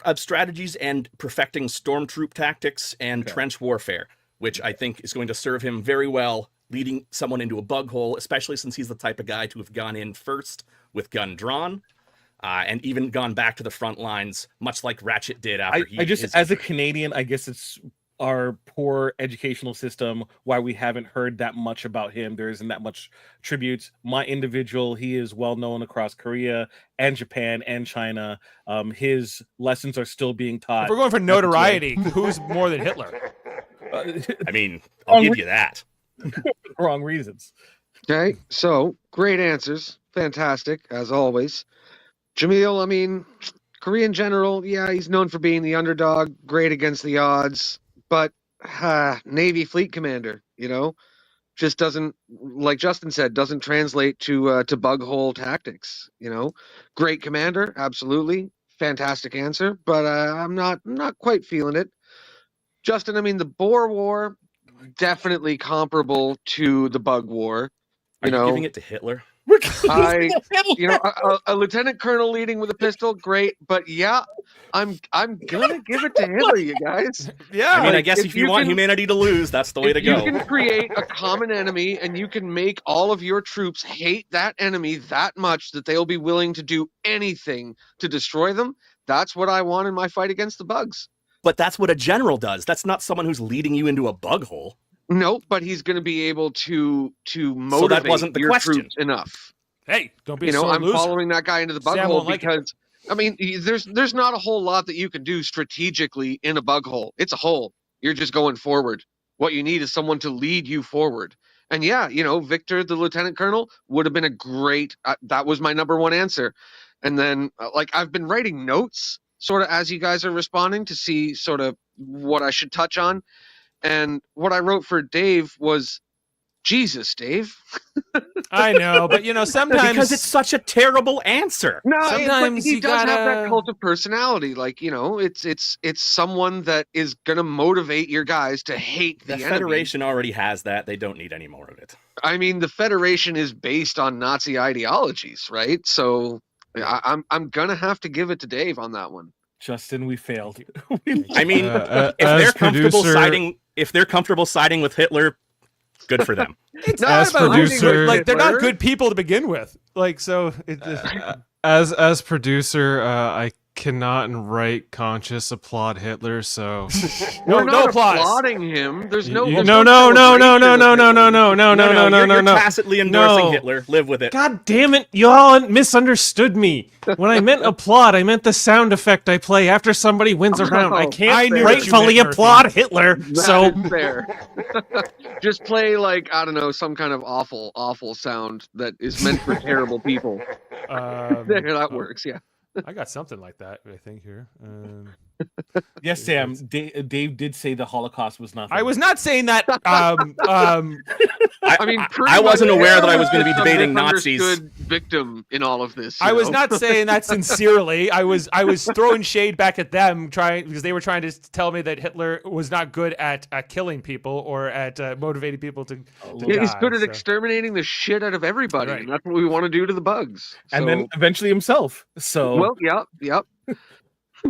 Of strategies and perfecting stormtroop tactics and Okay. trench warfare, which I think is going to serve him very well, leading someone into a bug hole, especially since he's the type of guy to have gone in first with gun drawn, and even gone back to the front lines, much like Ratchet did after I just, his as a injury. Canadian, I guess it's our poor educational system why we haven't heard that much about him. There isn't that much tributes. My individual, he is well known across Korea and Japan and China. His lessons are still being taught. if we're going for notoriety, who's more than Hitler? I mean, I'll give you that. wrong reasons. Okay, so great answers fantastic as always. Jamil, I mean, Korean general, yeah, he's known for being the underdog, great against the odds, but Navy fleet commander, just doesn't, like Justin said, doesn't translate to bug hole tactics. Great commander, absolutely, fantastic answer, but I'm not quite feeling it. Justin, I mean, the Boer War definitely comparable to the Bug War. Are you giving it to Hitler? A lieutenant colonel leading with a pistol, great, but yeah, I'm gonna give it to Hitler, you guys. Yeah, I mean, I guess if you want humanity to lose, that's the way to You go. can create a common enemy, and you can make all of your troops hate that enemy that much that they'll be willing to do anything to destroy them. That's what I want in my fight against the bugs. But that's what a general does. That's not someone who's leading you into a bug hole. No, but he's going to be able to motivate that wasn't the your question. troops enough. Hey, don't be a sore I'm loser. following that guy into the bug Sam hole won't like because, I mean, there's not a whole lot that you can do strategically in a bug hole. It's a hole. You're just going forward. What you need is someone to lead you forward. And yeah, Victor, the lieutenant colonel, would have been a great. That was my number one answer. And then, I've been writing notes sort of as you guys are responding to see sort of what I should touch on. And what I wrote for Dave was, Jesus, Dave. I know, but sometimes Because it's such a terrible answer. No, Sometimes but he you does have that gotta- cult of personality. It's someone that is gonna motivate your guys to hate the The enemy. Federation already has that. They don't need any more of it. I mean, the Federation is based on Nazi ideologies, right? So I'm gonna have to give it to Dave on that one. Justin, we failed. I mean, as if they're comfortable siding with Hitler, good for them. it's as not about producer- like they're not Hitler. good people to begin with. So As producer, I cannot in right conscience applaud Hitler. So We're no not applause. applauding him. There's no no, no, no, no, no, no, no, no, no, no, no, no, no, You're no. tacitly endorsing No. Hitler. Live with it. God damn it! Y'all misunderstood me. When I meant applaud, I meant the sound effect I play after somebody wins a round. I I can't knew what you rightfully meant, Murphy. applaud Hitler. So That is fair. Just play I don't know, some kind of awful sound that is meant for terrible people. There, that works. Yeah. I got something like that, I think here. Yes, Sam. Dave did say the Holocaust was nothing. I was not saying that. I mean, I wasn't pretty aware much that I was going to be a debating Nazis. misunderstood victim in all of this. I was not saying that sincerely. I was throwing shade back at them, because they were trying to tell me that Hitler was not good at killing people or at motivating people to Yeah, he's die, good at so. exterminating the shit out of everybody, Right. and that's what we want to do to the bugs. and then eventually himself. So well, yep.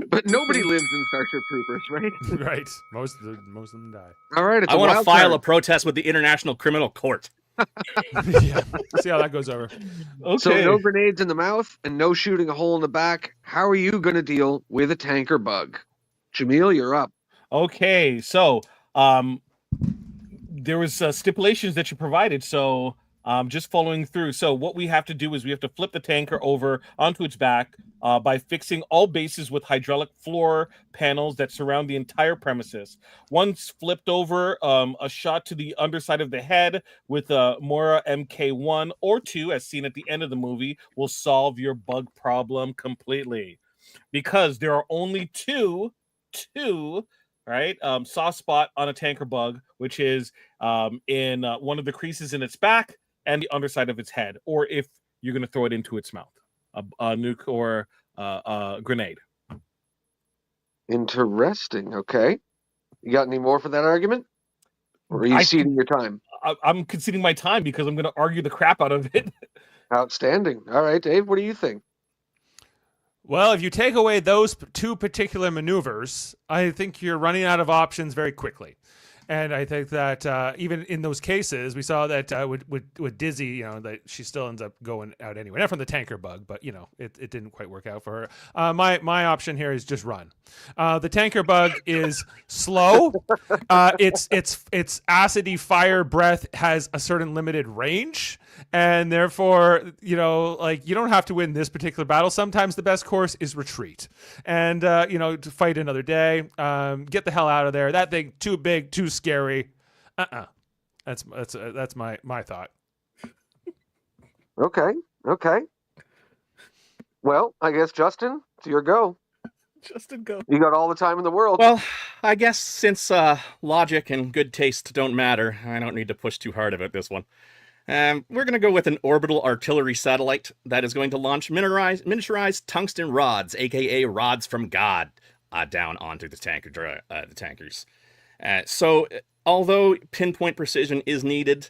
But nobody lives in Starship Troopers, right? Right. Most of them die. All right, it's I a want to wild file a card. protest with the International Criminal Court. Yeah. See how that goes over. okay. So no grenades in the mouth and no shooting a hole in the back. How are you going to deal with a tanker bug? Jamil, you're up. Okay, so there was stipulations that you provided, so just following through. So what we have to do is we have to flip the tanker over onto its back by fixing all bases with hydraulic floor panels that surround the entire premises. Once flipped over, a shot to the underside of the head with a Mora MK1 or 2, as seen at the end of the movie, will solve your bug problem completely. Because there are only two right? Soft spot on a tanker bug, which is in one of the creases in its back and the underside of its head, or if you're going to throw it into its mouth, a nuke or a grenade. Interesting. Okay. You got any more for that argument? Or are you I ceding your time? I'm conceding my time because I'm going to argue the crap out of it. Outstanding. All right, Dave, what do you think? Well, if you take away those two particular maneuvers, I think you're running out of options very quickly. And I think that even in those cases, we saw that with Dizzy, that she still ends up going out anyway. Not from the tanker bug, but it didn't quite work out for her. My option here is just run. The tanker bug is slow. Its acidy fire breath has a certain limited range, and therefore you don't have to win this particular battle. Sometimes the best course is retreat, and to fight another day. Get the hell out of there. That thing too big, too scary. That's my thought. Okay. Okay. Well, I guess, Justin, it's your go. Justin, go. You got all the time in the world. Well, I guess since logic and good taste don't matter, I don't need to push too hard about this one. We're going to go with an orbital artillery satellite that is going to launch miniaturized tungsten rods, aka rods from God, down onto the tankers. So, although pinpoint precision is needed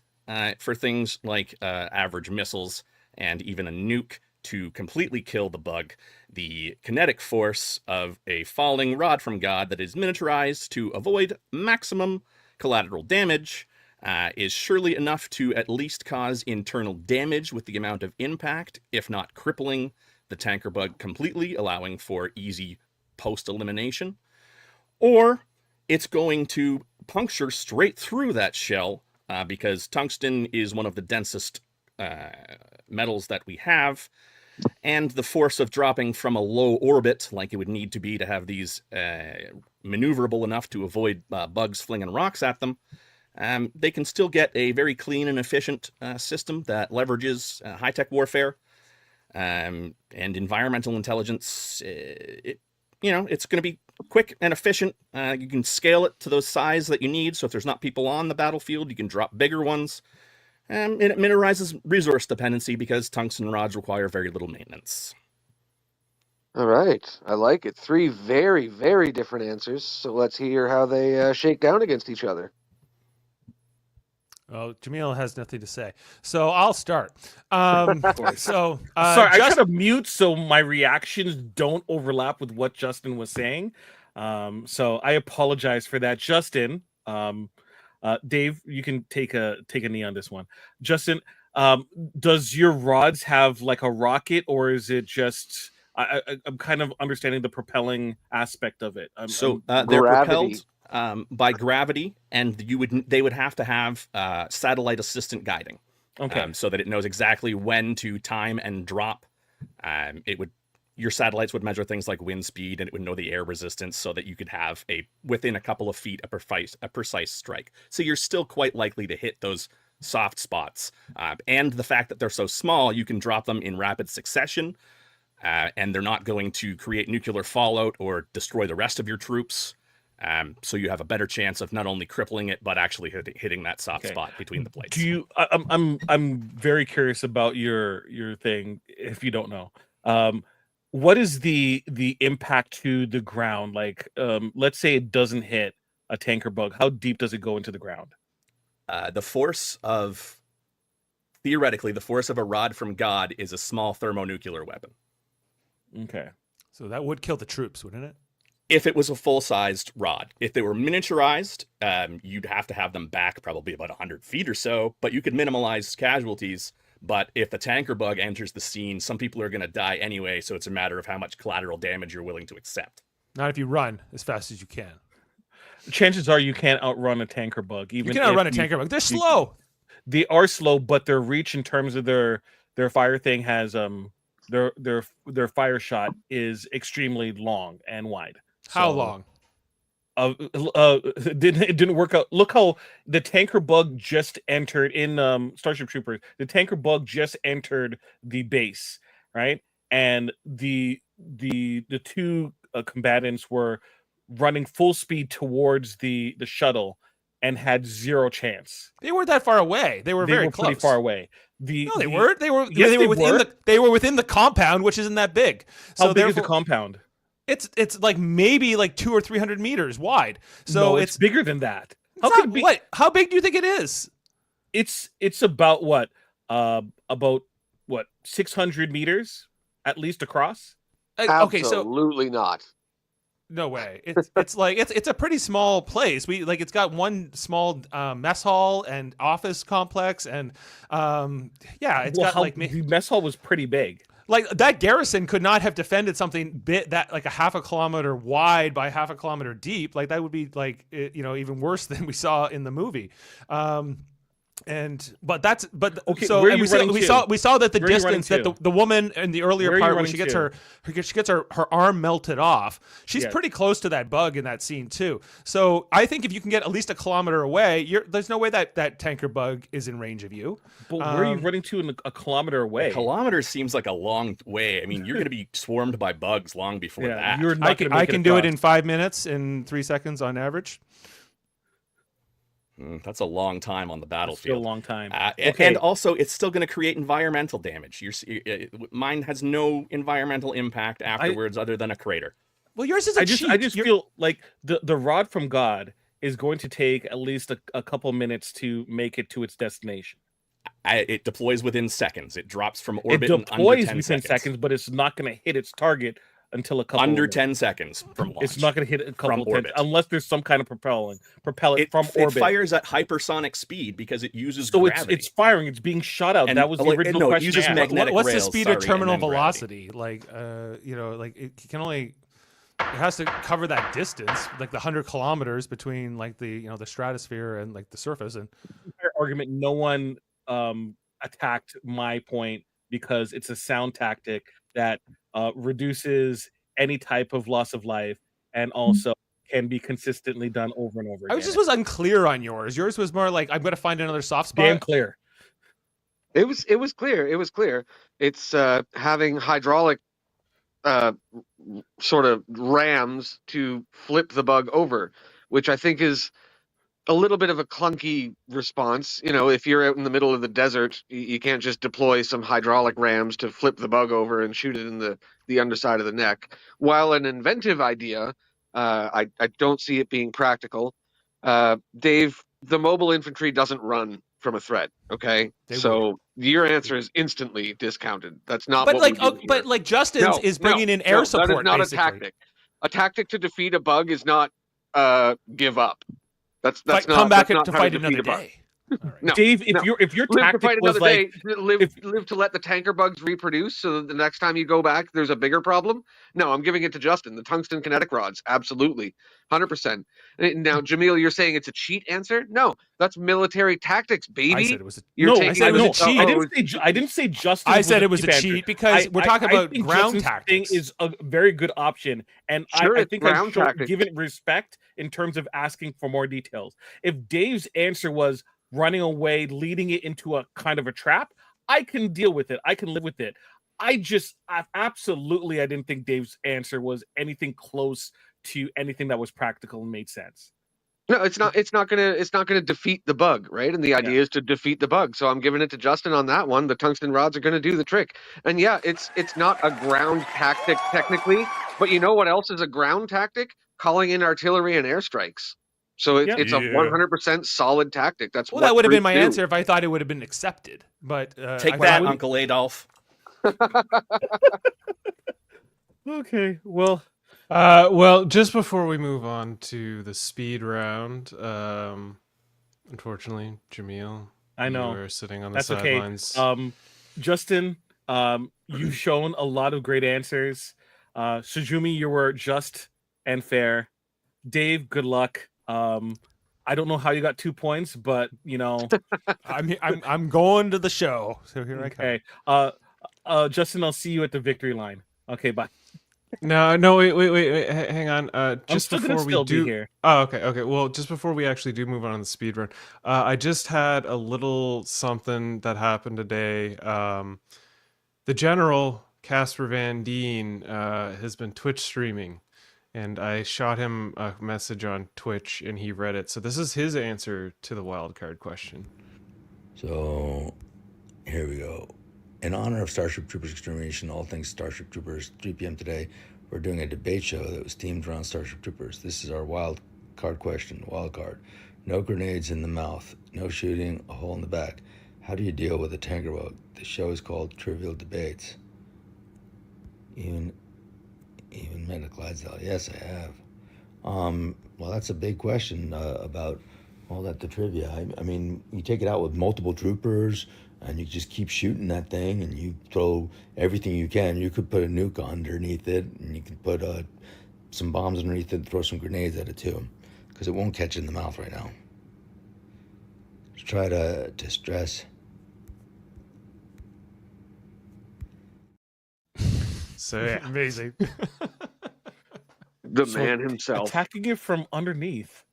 for things like average missiles and even a nuke to completely kill the bug, the kinetic force of a falling rod from God that is miniaturized to avoid maximum collateral damage is surely enough to at least cause internal damage with the amount of impact, if not crippling the tanker bug completely, allowing for easy post-elimination. Or it's going to puncture straight through that shell because tungsten is one of the densest metals that we have, and the force of dropping from a low orbit, like it would need to be to have these maneuverable enough to avoid bugs flinging rocks at them, they can still get a very clean and efficient system that leverages high-tech warfare and environmental intelligence. It's going to be quick and efficient. You can scale it to those size that you need, so if there's not people on the battlefield, you can drop bigger ones. And it minimizes resource dependency because tungsten rods require very little maintenance. All right. I like it. 3 very, very different answers. So let's hear how they shake down against each other. Oh, Jamil has nothing to say, so I'll start. Sorry, Justin, I try to mute so my reactions don't overlap with what Justin was saying. So I apologize for that, Justin. Dave, you can take a knee on this one. Justin, does your rods have like a rocket, or is it just? I'm kind of understanding the propelling aspect of it. They're propelled by gravity, and they would have to have satellite assistant guiding. Okay. So that it knows exactly when to time and drop. Your satellites would measure things like wind speed, and it would know the air resistance, so that you could have within a couple of feet a precise strike. So you're still quite likely to hit those soft spots. And the fact that they're so small, you can drop them in rapid succession, and they're not going to create nuclear fallout or destroy the rest of your troops. So you have a better chance of not only crippling it, but actually hitting that soft spot between the plates. I'm very curious about your thing. If you don't know, what is the impact to the ground? Like, let's say it doesn't hit a tanker bug. How deep does it go into the ground? Theoretically, the force of a rod from God is a small thermonuclear weapon. Okay. So that would kill the troops, wouldn't it? If it was a full-sized rod. If they were miniaturized, you'd have to have them back probably about 100 feet or so, but you could minimize casualties. But if the tanker bug enters the scene, some people are going to die anyway, so it's a matter of how much collateral damage you're willing to accept. Not if you run as fast as you can. Chances are you can't outrun a tanker bug. Even you can outrun a tanker bug. They're slow. They are slow, but their reach in terms of their fire thing has their fire shot is extremely long and wide. How long? It didn't work out. Look how the tanker bug just entered in Starship Troopers. The tanker bug just entered the base, right? And the two combatants were running full speed towards the shuttle and had zero chance. They weren't that far away. They were very close. Pretty far away. No, they weren't. They were within the compound, which isn't that big. So how big is the compound? It's like maybe like 200 or 300 meters wide. So no, it's bigger than that. How big do you think it is? It's about what? About what? 600 meters at least across. Absolutely not. No way. It's like it's a pretty small place. It's got one small mess hall and office complex, and the mess hall was pretty big. Like that garrison could not have defended something that like a half a kilometer wide by half a kilometer deep. Like that would be like even worse than we saw in the movie. Okay, so where are and you we saw, running we to? saw we saw that the Where are you running distance that to? the woman in the earlier Where are you part where running she gets to? her arm melted off. She's Yes. pretty close to that bug in that scene too. So I think if you can get at least a kilometer away, there's no way that tanker bug is in range of you. But where are you running to in a kilometer away? Kilometer seems like a long way. I mean, you're going to be swarmed by bugs long before Yeah, that. you're not going to I make can do it in across. 5 minutes in 3 seconds on average. That's a long time on the Still a battlefield. long time. Okay. And also, it's still going to create environmental damage. Mine has no environmental impact afterwards other than a crater. Well, yours is a I cheat. just feel like the rod from God is going to take at least a couple minutes to make it to its destination. It deploys within seconds. It drops from It orbit in under deploys 10 within seconds, but it's not going to hit its target until a couple Under of minutes. 10 seconds from launch. It's not going to hit a couple From of times orbit. unless there's some kind of propellant from It orbit. fires at hypersonic speed because it uses So gravity. it's firing. It's being shot out. And- that was the like, original no, it question. uses I asked. magnetic What's the rails, speed sorry, of terminal and then velocity? Like, like it can only. It has to cover that distance, like the 100 kilometers between like the the stratosphere and like the surface. And Argument. No one attacked my point because it's a sound tactic that reduces any type of loss of life and also can be consistently done over and over I again. was unclear on yours. Yours was more like I'm going to find another soft spot. Damn clear. It was clear. It was clear. It's having hydraulic sort of rams to flip the bug over, which I think is a little bit of a clunky response. If you're out in the middle of the desert, you can't just deploy some hydraulic rams to flip the bug over and shoot it in the underside of the neck. While an inventive idea, I don't see it being practical. Dave, the mobile infantry doesn't run from a threat. Okay, so your answer is instantly discounted. That's not. But what like, we do here. but like Justin's is bringing in air support. That is not basically. a tactic. A tactic to defeat a bug is not give up. That's not. Come back that's not to how fight defeat another a bug. day. No, Dave, if no. your Live to tactic fight was another like day. Live to let the tanker bugs reproduce, so that the next time you go back, there's a bigger problem. No, I'm giving it to Justin. The tungsten kinetic rods, absolutely, 100%. Now, Jamil, you're saying it's a cheat answer? No, that's military tactics, baby. I said it was. I said it was a cheat. Oh, I didn't say Justin. I said it was a cheap cheat answer. because we're talking about think ground Justin's tactics. Thing is a very good option, and Sure, I it's think I've ground tactics. given respect in terms of asking for more details. If Dave's answer was running away, leading it into a kind of a trap, I can deal with it. I can live with it. I didn't think Dave's answer was anything close to anything that was practical and made sense. No, it's not. It's not gonna defeat the bug, right? And the idea is to defeat the bug. So I'm giving it to Justin on that one. The tungsten rods are gonna do the trick. And yeah, it's not a ground tactic technically, but you know what else is a ground tactic? Calling in artillery and airstrikes. So it's a 100% solid tactic. That's Well, what that would have been troops my do. answer if I thought it would have been accepted. But Take I that, wouldn't. Uncle Adolf. Okay, well, Well, just before we move on to the speed round, unfortunately, Jamil, I know. you were sitting on the That's okay. sidelines. Justin, you've shown a lot of great answers. Sujumi, you were just and fair. Dave, good luck. I don't know how you got 2 points, but I'm going to the show. So here I come. okay. Justin, I'll see you at the victory line. Okay, bye. No, wait, hang on. Just still gonna before we still be do, here. Oh, okay. Well, just before we actually do move on to the speed run, I just had a little something that happened today. The General Casper Van Dien has been Twitch streaming, and I shot him a message on Twitch, and he read it. So this is his answer to the wild card question. So here we go. In honor of Starship Troopers Extermination, all things Starship Troopers, 3 p.m. today, we're doing a debate show that was themed around Starship Troopers. This is our wild card question, wild card. No grenades in the mouth, no shooting, a hole in the back. How do you deal with a tanker bug? The show is called Trivial Debates. Even met a Clydesdale. Yes, I have. Well, that's a big question about all that, the trivia. I mean, you take it out with multiple troopers, and you just keep shooting that thing, and you throw everything you can. You could put a nuke underneath it, and you can put some bombs underneath it, and throw some grenades at it too, because it won't catch in the mouth right now. to try to distress. So yeah. Amazing. The So man himself. attacking it from underneath.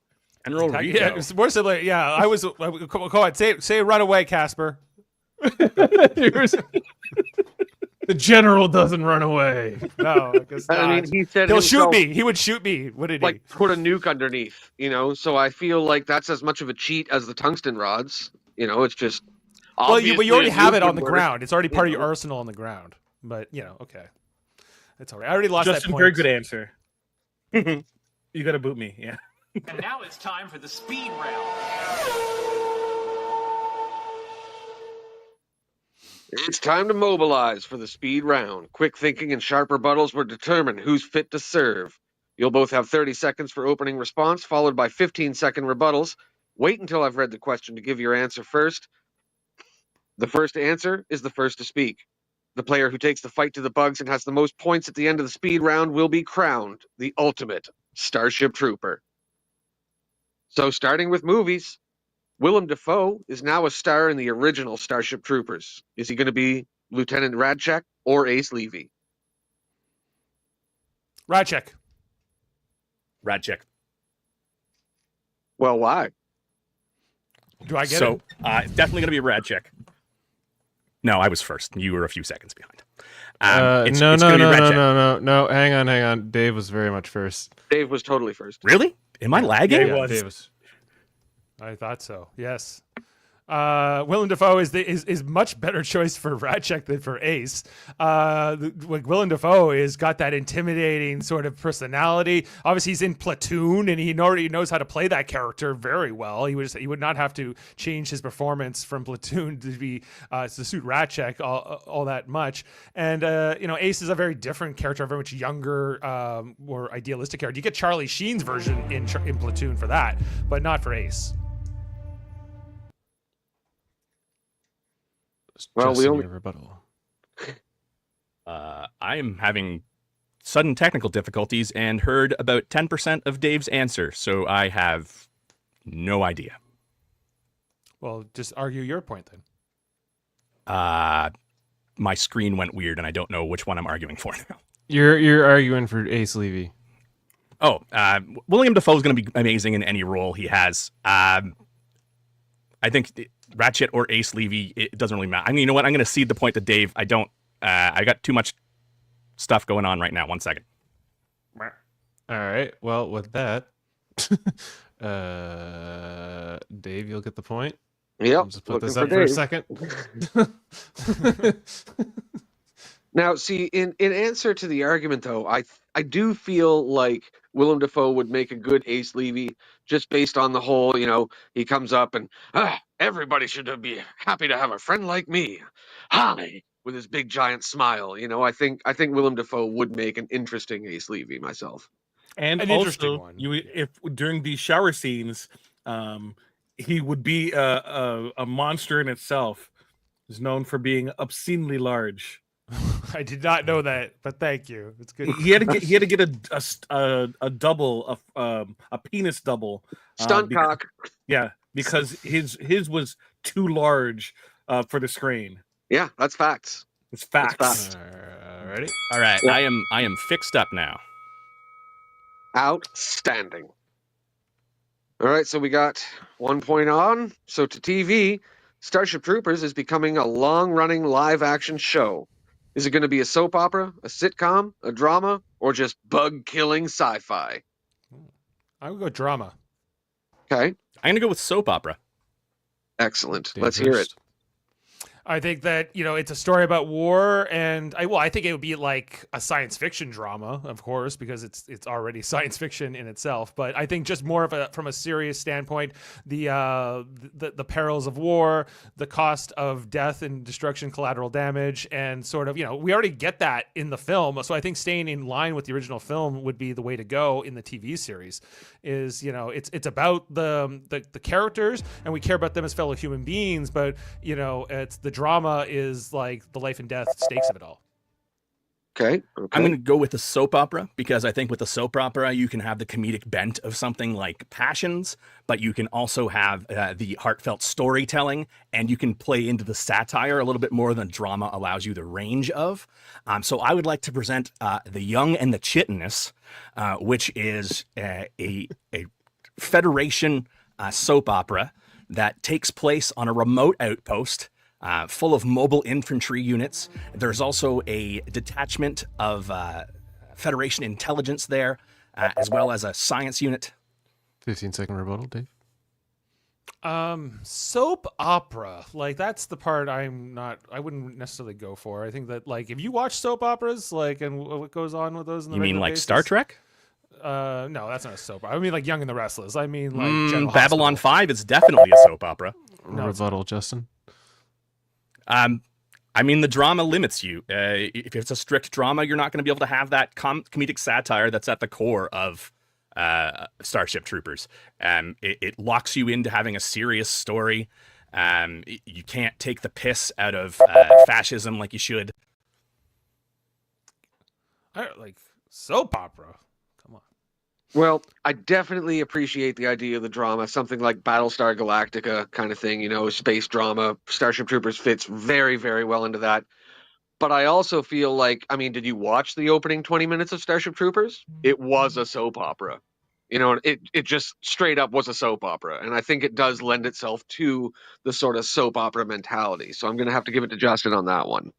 General Rico. Yeah, it's more similar. Yeah, I was. Go on, say run away, Casper. The general doesn't run away. No, I guess not. I mean, he said He'll shoot himself, me. He would shoot me. What did he? like, put a nuke underneath, So I feel like that's as much of a cheat as the tungsten rods. It's just. Well, you already obviously have a it nuke on the would work. ground. It's already part of You your know. arsenal on the ground. But okay, it's all right. I already lost Justin, that point. very good answer. You gotta boot me, yeah. And now it's time for the speed round. It's time to mobilize for the speed round. Quick thinking and sharp rebuttals will determine who's fit to serve. You'll both have 30 seconds for opening response, followed by 15-second rebuttals. Wait until I've read the question to give your answer first. The first answer is the first to speak. The player who takes the fight to the bugs and has the most points at the end of the speed round will be crowned the ultimate Starship Trooper. So starting with movies, Willem Dafoe is now a star in the original Starship Troopers. Is he going to be Lieutenant Radchek or Ace Levy? Radchek. Radchek. Well, why? Do I get So it? it's definitely going to be Radchek. No, I was first. You were a few seconds behind. No. It's gonna be Radchek. No. Hang on. Dave was very much first. Dave was totally first. Really? Am I lagging? Yeah, was. Dave was. I thought so. Yes. Willem Dafoe is much better choice for Radchek than for Ace. Willem Dafoe is got that intimidating sort of personality. Obviously, he's in Platoon, and he already knows how to play that character very well. He would not have to change his performance from Platoon to be to suit Radchek all that much. And Ace is a very different character, a very much younger, more idealistic character. You get Charlie Sheen's version in Platoon for that, but not for Ace. Well, we Justin, only- your rebuttal. I am having sudden technical difficulties and heard about 10% of Dave's answer, so I have no idea. Well, just argue your point then. My screen went weird, and I don't know which one I'm arguing for now. You're arguing for Ace Levy. Oh, William Dafoe is going to be amazing in any role he has. I think Ratchet or Ace Levy, it doesn't really matter. I mean, you know what? I'm going to cede the point to Dave. I got too much stuff going on right now. 1 second. All right. Well, with that, Dave, you'll get the point. Yep. I'll just put looking this for up for a Dave. second. Now, see, in answer to the argument, though, I do feel like Willem Dafoe would make a good Ace Levy just based on the whole, he comes up and, everybody should be happy to have a friend like me. Hi, with his big giant smile. I think Willem Dafoe would make an interesting Ace Levy myself. And An interesting also, one. if during these shower scenes, he would be a monster in itself. He's known for being obscenely large. I did not know that, but thank you. It's good. He had to get a double, a penis double. Stunt cock. Yeah, because his was too large for the screen. Yeah, that's facts. It's facts. facts. Ready? All right, Yeah. I am fixed up now. Outstanding. All right, so we got 1 point on. So to TV, Starship Troopers is becoming a long-running live-action show. Is it going to be a soap opera, a sitcom, a drama, or just bug-killing sci-fi? I would go drama. Okay, I'm going to go with soap opera. excellent. Dave Let's hear it. first. I think that it's a story about war, and I think it would be like a science fiction drama, of course, because it's already science fiction in itself. But I think just more of from a serious standpoint, the perils of war, the cost of death and destruction, collateral damage, and sort of we already get that in the film. So I think staying in line with the original film would be the way to go in the TV series. Is it's about the characters, and we care about them as fellow human beings, but it's the drama is like the life and death stakes of it all. Okay. I'm going to go with the soap opera because I think with the soap opera, you can have the comedic bent of something like Passions, but you can also have the heartfelt storytelling, and you can play into the satire a little bit more than drama allows you the range of. So I would like to present The Young and the Chitinous, which is a Federation soap opera that takes place on a remote outpost full of mobile infantry units. There's also a detachment of Federation intelligence there, as well as a science unit. 15-second rebuttal, Dave. Soap opera, like that's the part I wouldn't necessarily go for. I think that like if you watch soap operas, like and what goes on with those in the You mean regular like basis, Star Trek? No, that's not a soap opera. I mean like Young and the Restless. I mean like General Babylon Hospital. 5 is definitely a soap opera. No, it's Rebuttal, Justin. I mean, the drama limits you. If it's a strict drama, you're not going to be able to have that comedic satire that's at the core of Starship Troopers. It locks you into having a serious story. You can't take the piss out of fascism like you should. like soap opera. Come on. Well, I definitely appreciate the idea of the drama, something like Battlestar Galactica kind of thing, space drama. Starship Troopers fits very, very well into that. But I also feel like, did you watch the opening 20 minutes of Starship Troopers? It was a soap opera. It just straight up was a soap opera. And I think it does lend itself to the sort of soap opera mentality. So I'm going to have to give it to Justin on that one.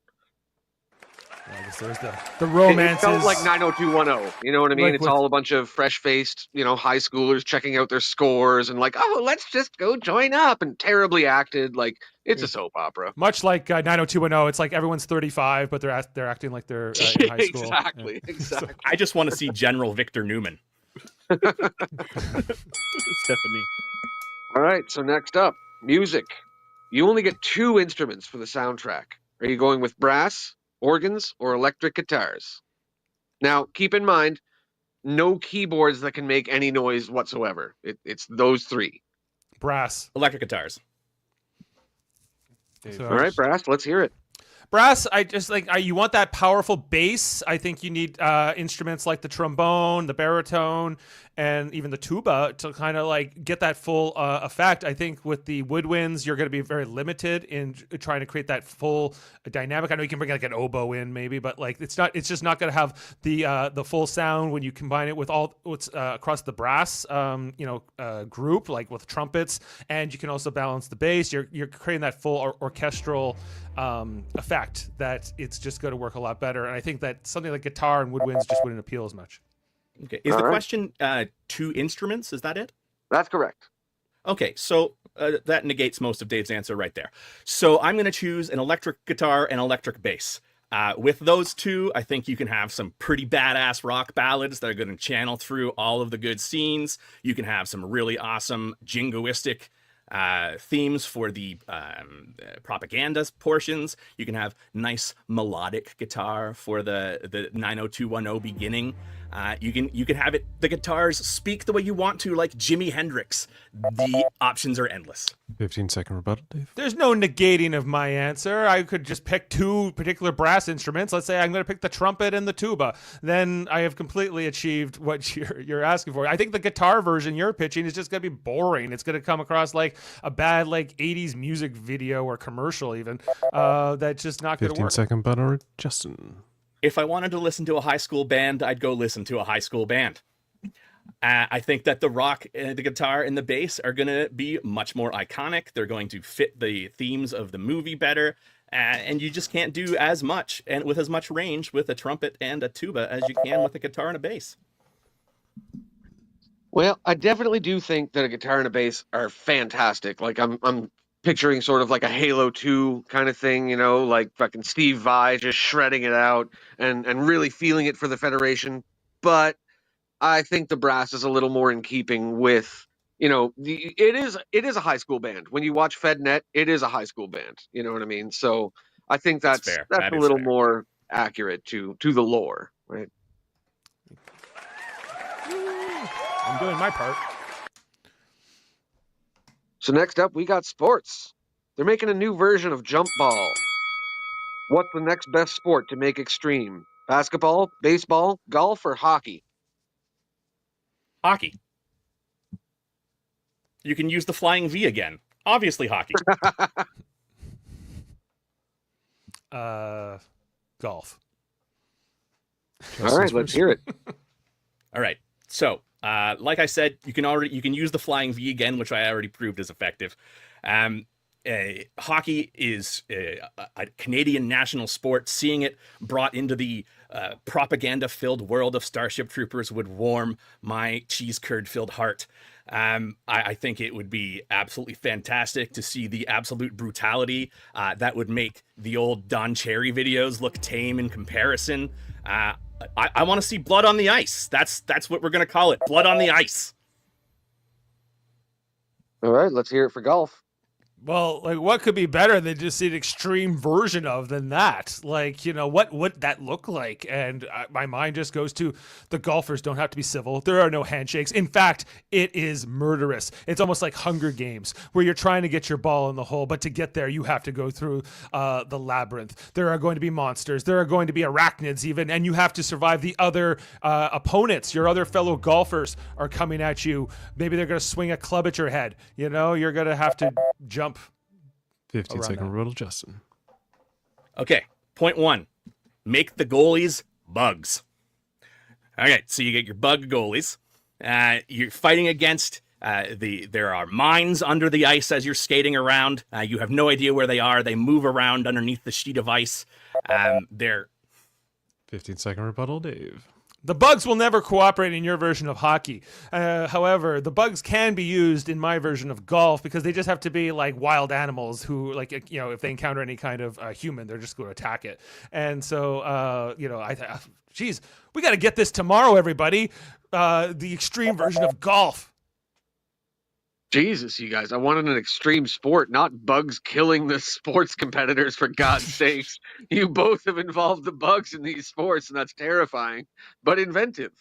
I guess there's the romances. It felt like 90210. You know what I mean? Like It's with- all a bunch of fresh-faced, high schoolers checking out their scores and like, oh, let's just go join up, and terribly acted. Like it's a soap opera. Much like 90210, it's like everyone's 35, but they're acting like they're in high school. Exactly. Yeah. Exactly. I just want to see General Victor Newman. Stephanie. All right. So next up, music. You only get 2 instruments for the soundtrack. Are you going with brass, organs, or electric guitars? Now, keep in mind, no keyboards that can make any noise whatsoever. It's those 3. Brass. Electric guitars. So- All right, brass. Let's hear it. Brass, I just like you want that powerful bass. I think you need instruments like the trombone, the baritone, and even the tuba to kind of like get that full effect. I think with the woodwinds, you're going to be very limited in trying to create that full dynamic. I know you can bring like an oboe in maybe, but like it's just not going to have the full sound when you combine it with all what's across the brass group, like with trumpets, and you can also balance the bass. You're creating that full orchestral effect that it's just going to work a lot better. And I think that something like guitar and woodwinds just wouldn't appeal as much. Okay. Is All the right. question 2 instruments? Is that it? That's correct. Okay, so that negates most of Dave's answer right there. So I'm going to choose an electric guitar and electric bass. With those 2, I think you can have some pretty badass rock ballads that are going to channel through all of the good scenes. You can have some really awesome jingoistic themes for the propaganda portions. You can have nice melodic guitar for the 90210 beginning. You can have it. The guitars speak the way you want to, like Jimi Hendrix. The options are endless. 15-second rebuttal, Dave. There's no negating of my answer. I could just pick 2 particular brass instruments. Let's say I'm going to pick the trumpet and the tuba. Then I have completely achieved what you're asking for. I think the guitar version you're pitching is just going to be boring. It's going to come across like a bad like 80s music video or commercial even. That's just not going to work. 15-second rebuttal, Justin. If I wanted to listen to a high school band, I'd go listen to a high school band. I think that the rock, the guitar, and the bass are going to be much more iconic. They're going to fit the themes of the movie better. And you just can't do as much and with as much range with a trumpet and a tuba as you can with a guitar and a bass. Well, I definitely do think that a guitar and a bass are fantastic. Like I'm picturing sort of like a Halo 2 kind of thing, like fucking Steve Vai just shredding it out and really feeling it for the Federation. But I think the brass is a little more in keeping with, it is a high school band. When you watch FedNet, it is a high school band. You know what I mean? So I think that's fair. that's That a is little fair. more accurate to the lore, right? I'm doing my part. So next up, we got sports. They're making a new version of jump ball. What's the next best sport to make extreme? Basketball, baseball, golf, or hockey? Hockey. You can use the flying V again. Obviously, hockey. Golf. All right, let's hear it. All right. So, like I said, you can use the flying V again, which I already proved is effective. Hockey is a Canadian national sport. Seeing it brought into the propaganda-filled world of Starship Troopers would warm my cheese curd-filled heart. I think it would be absolutely fantastic to see the absolute brutality that would make the old Don Cherry videos look tame in comparison. I want to see blood on the ice. That's what we're going to call it. Blood on the ice. All right, let's hear it for golf. Well, like, what could be better than just see an extreme version of than that? Like, you know, what would that look like? And my mind just goes to the golfers don't have to be civil. There are no handshakes. In fact, it is murderous. It's almost like Hunger Games, where you're trying to get your ball in the hole, but to get there, you have to go through the labyrinth. There are going to be monsters. There are going to be arachnids even, and you have to survive the other opponents. Your other fellow golfers are coming at you. Maybe they're going to swing a club at your head. You know, you're going to have to jump. 15-second rebuttal, Justin. Okay, point one. Make the goalies bugs. Okay, so you get your bug goalies. You're fighting against there are mines under the ice as you're skating around. You have no idea where they are. They move around underneath the sheet of ice. They're 15-second rebuttal, Dave. The bugs will never cooperate in your version of hockey. However, the bugs can be used in my version of golf because they just have to be like wild animals who, like, you know, if they encounter any kind of human, they're just going to attack it. And so, you know, geez, we got to get this tomorrow, everybody. The extreme version of golf. Jesus, you guys, I wanted an extreme sport, not bugs killing the sports competitors, for God's sakes. You both have involved the bugs in these sports, and that's terrifying, but inventive.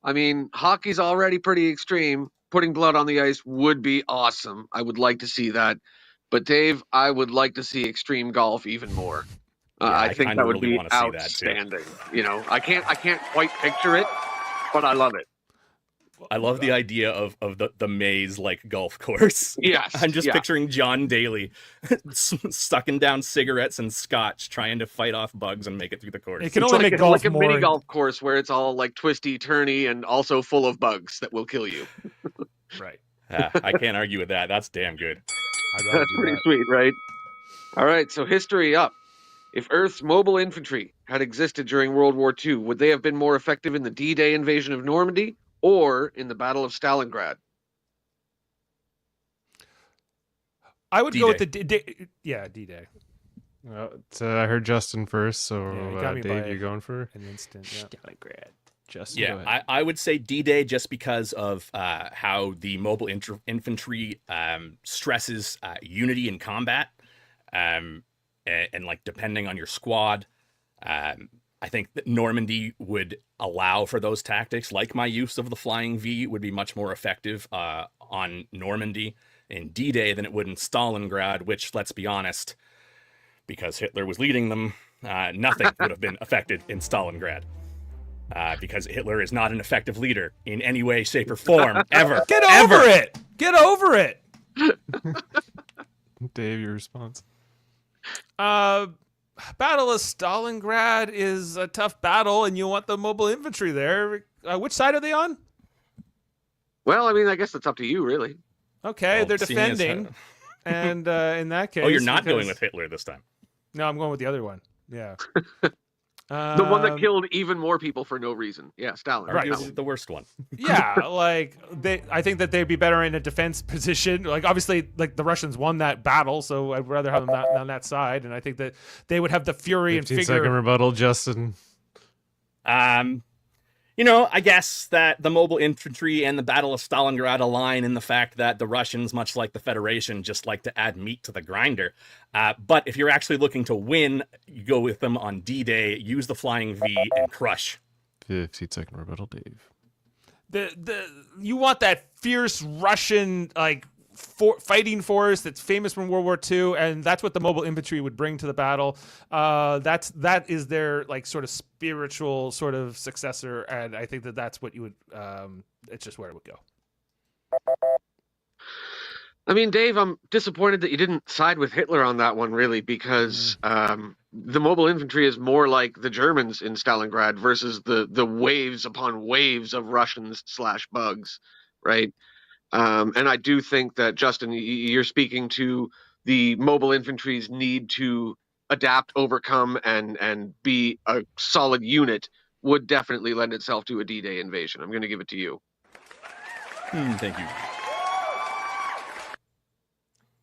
I mean, hockey's already pretty extreme. Putting blood on the ice would be awesome. I would like to see that. But Dave, I would like to see extreme golf even more. I think that would really be wanna see that, too. outstanding. You know, I can't quite picture it, but I love it. I love the idea of the maze like golf course. Yes, I'm just yeah. picturing John Daly sucking down cigarettes and scotch, trying to fight off bugs and make it through the course. It can It's only like, make golf like a more mini golf course where it's all like twisty, turny, and also full of bugs that will kill you. Right. I can't argue with that. That's damn good. I'd rather That's do pretty that. sweet, right? All right, so history up. If Earth's mobile infantry had existed during World War II, would they have been more effective in the D-Day invasion of Normandy or in the Battle of Stalingrad? I would go with the D-Day. D-Day. I heard Justin first, so Yeah, you got me Dave, by you going for an instant. Yeah. Stalingrad? Justin, go Yeah, ahead. I would say D-Day just because of how the mobile infantry stresses unity in combat, and like depending on your squad. I think that Normandy would allow for those tactics, like my use of the flying V would be much more effective on Normandy in D-Day than it would in Stalingrad, which, let's be honest, because Hitler was leading them, nothing would have been effective in Stalingrad. Because Hitler is not an effective leader in any way, shape, or form, ever. Get over it! Get over it! Dave, your response. Battle of Stalingrad is a tough battle, and you want the mobile infantry there. Which side are they on? Well, I mean, I guess that's up to you, really. Okay, Well, they're seeing as defending. And in that case... Oh, you're not going because- with Hitler this time. No, I'm going with the other one. Yeah. The one that killed even more people for no reason. Yeah, Stalin. Right. This is the worst one. Yeah, like I think that they'd be better in a defense position. Like obviously, like the Russians won that battle, so I'd rather have them on that side. And I think that they would have the fury and 15-second figure. rebuttal, Justin. You know, I guess that the mobile infantry and the Battle of Stalingrad align in the fact that the Russians, much like the Federation, just like to add meat to the grinder. But if you're actually looking to win, you go with them on D-Day, use the Flying V, and crush. 15-second rebuttal, Dave. You want that fierce Russian like fighting force that's famous from World War II, and that's what the mobile infantry would bring to the battle. That is their like sort of spiritual sort of successor, and I think that's what you would. It's just where it would go. I mean, Dave, I'm disappointed that you didn't side with Hitler on that one, really, because the mobile infantry is more like the Germans in Stalingrad versus the waves upon waves of Russians/bugs, right? And I do think that, Justin, you're speaking to the mobile infantry's need to adapt, overcome, and be a solid unit would definitely lend itself to a D-Day invasion. I'm going to give it to you. Thank you.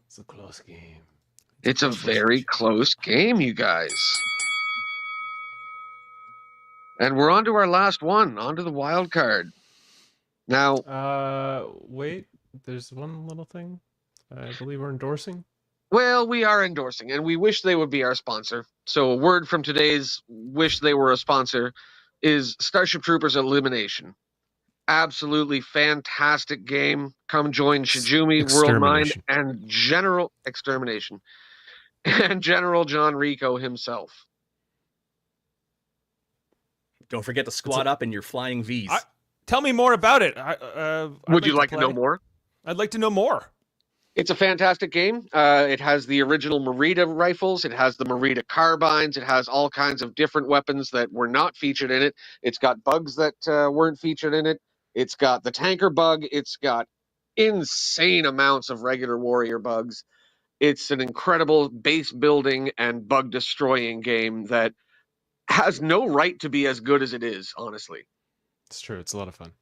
It's a close game. It's a very close game, you guys. And we're on to our last one, on to the wild card. Now, Wait, there's one little thing. I believe we're endorsing. well, we are endorsing, and we wish they would be our sponsor. So a word from today's wish they were a sponsor is Starship Troopers Elimination. Absolutely fantastic game. Come join Shijumi, Worldmind, Extermination. and General Extermination. And General John Rico himself. Don't forget to squat up in your flying V's. Tell me more about it. Would you like to know more? I'd like to know more. It's a fantastic game. It has the original Merida rifles. It has the Merida carbines. It has all kinds of different weapons that were not featured in it. It's got bugs that weren't featured in it. It's got the tanker bug. It's got insane amounts of regular warrior bugs. It's an incredible base building and bug destroying game that has no right to be as good as it is, honestly. It's true. It's a lot of fun.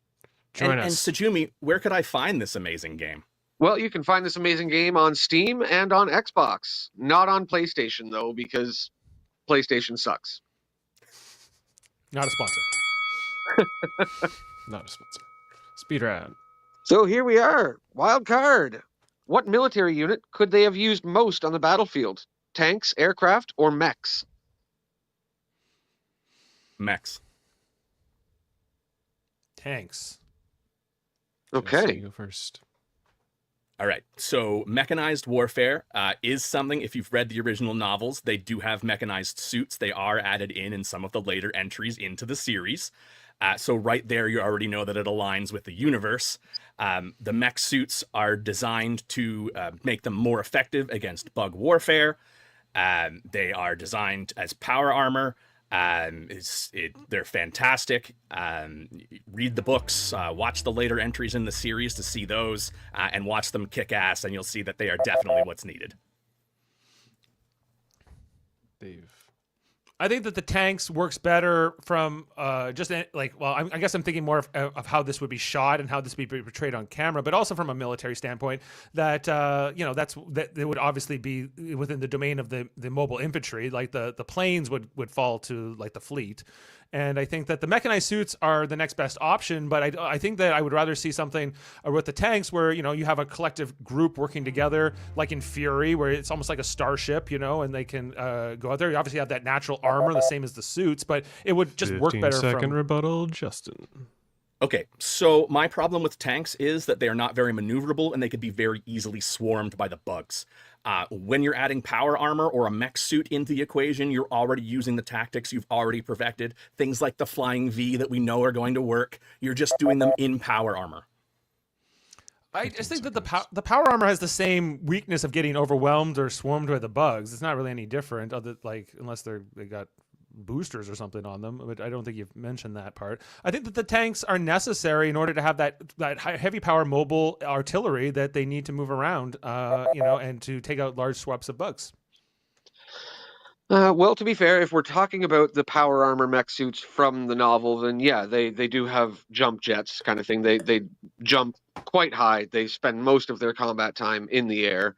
Join and us. Sajumi, where could I find this amazing game? Well, you can find this amazing game on Steam and on Xbox. Not on PlayStation, though, because PlayStation sucks. Not a sponsor. Not a sponsor. Speed round. So here we are. Wild card. What military unit could they have used most on the battlefield? Tanks, aircraft, or mechs? Mechs. Tanks. Okay. You go first. All right. So mechanized warfare is something, if you've read the original novels, they do have mechanized suits. They are added in some of the later entries into the series. So right there, you already know that it aligns with the universe. The mech suits are designed to make them more effective against bug warfare. They are designed as power armor. They're fantastic. Read the books, watch the later entries in the series to see those, and watch them kick ass, and you'll see that they are definitely what's needed. Dave. I think that the tanks works better from I guess I'm thinking more of how this would be shot and how this would be portrayed on camera, but also from a military standpoint that that it would obviously be within the domain of the mobile infantry. Like the planes would fall to like the fleet, and I think that the mechanized suits are the next best option. But I think that I would rather see something with the tanks where you have a collective group working together, like in Fury, where it's almost like a starship, and they can go out there. You obviously have that natural armor, the same as the suits, but it would just work better. 15-second rebuttal, Justin. Okay, so my problem with tanks is that they are not very maneuverable and they could be very easily swarmed by the bugs. When you're adding power armor or a mech suit into the equation, you're already using the tactics you've already perfected. Things like the flying V that we know are going to work. You're just doing them in power armor. I just think that the power armor has the same weakness of getting overwhelmed or swarmed by the bugs. It's not really any different, unless they got boosters or something on them. But I don't think you've mentioned that part. I think that the tanks are necessary in order to have that heavy power mobile artillery that they need to move around, and to take out large swaths of bugs. Well, to be fair, if we're talking about the power armor mech suits from the novel, then yeah, they do have jump jets kind of thing. They jump quite high. They spend most of their combat time in the air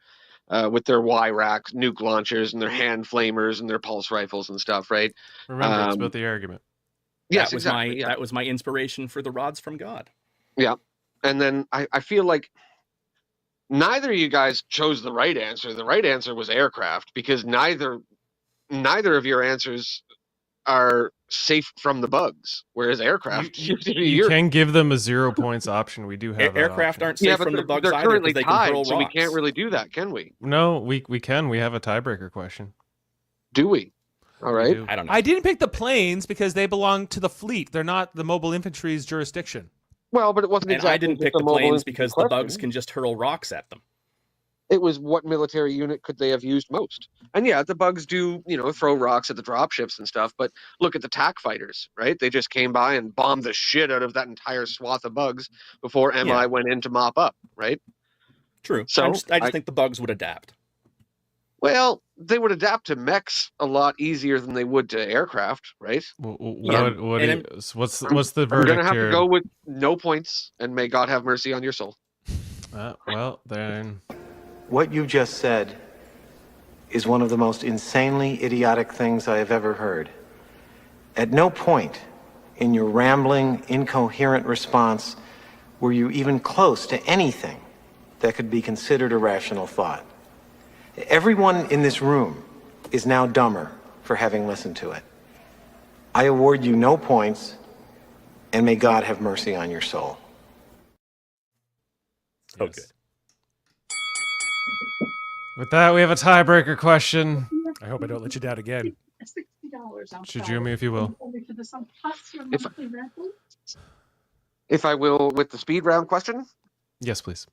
with their Y-racks, nuke launchers, and their hand flamers and their pulse rifles and stuff, right? Remember, it's about the argument. Yes, that was exactly. That was my inspiration for the rods from God. Yeah. And then I feel like neither of you guys chose the right answer. The right answer was aircraft, because neither of your answers are safe from the bugs, whereas aircraft, You can give them a 0 points option. We do have that Aircraft option. aren't safe from the bugs they're either currently because they can tied, hurl so we rocks. can't really do that, can we? No, we can. We have a tiebreaker question. Do we? All We right. do. I don't know. I didn't pick the planes because they belong to the fleet. They're not the mobile infantry's jurisdiction. Well, but it wasn't And exactly I didn't just pick a the mobile planes infantry because the question. bugs can just hurl rocks at them. It was what military unit could they have used most? And yeah, the bugs do, throw rocks at the dropships and stuff, but look at the TAC fighters, right? They just came by and bombed the shit out of that entire swath of bugs before MI Yeah. went in to mop up, right? True. So, I just think the bugs would adapt. Well, they would adapt to mechs a lot easier than they would to aircraft, right? Yeah. What's the I'm verdict gonna have here? to go with no points, and may God have mercy on your soul. Well, then What you just said is one of the most insanely idiotic things I have ever heard. At no point in your rambling, incoherent response were you even close to anything that could be considered a rational thought. Everyone in this room is now dumber for having listened to it. I award you no points, and may God have mercy on your soul. Oh, good. with that, we have a tiebreaker question. I hope I don't let you down again. Shijumi, if you will. If I will, with the speed round question. Yes, please.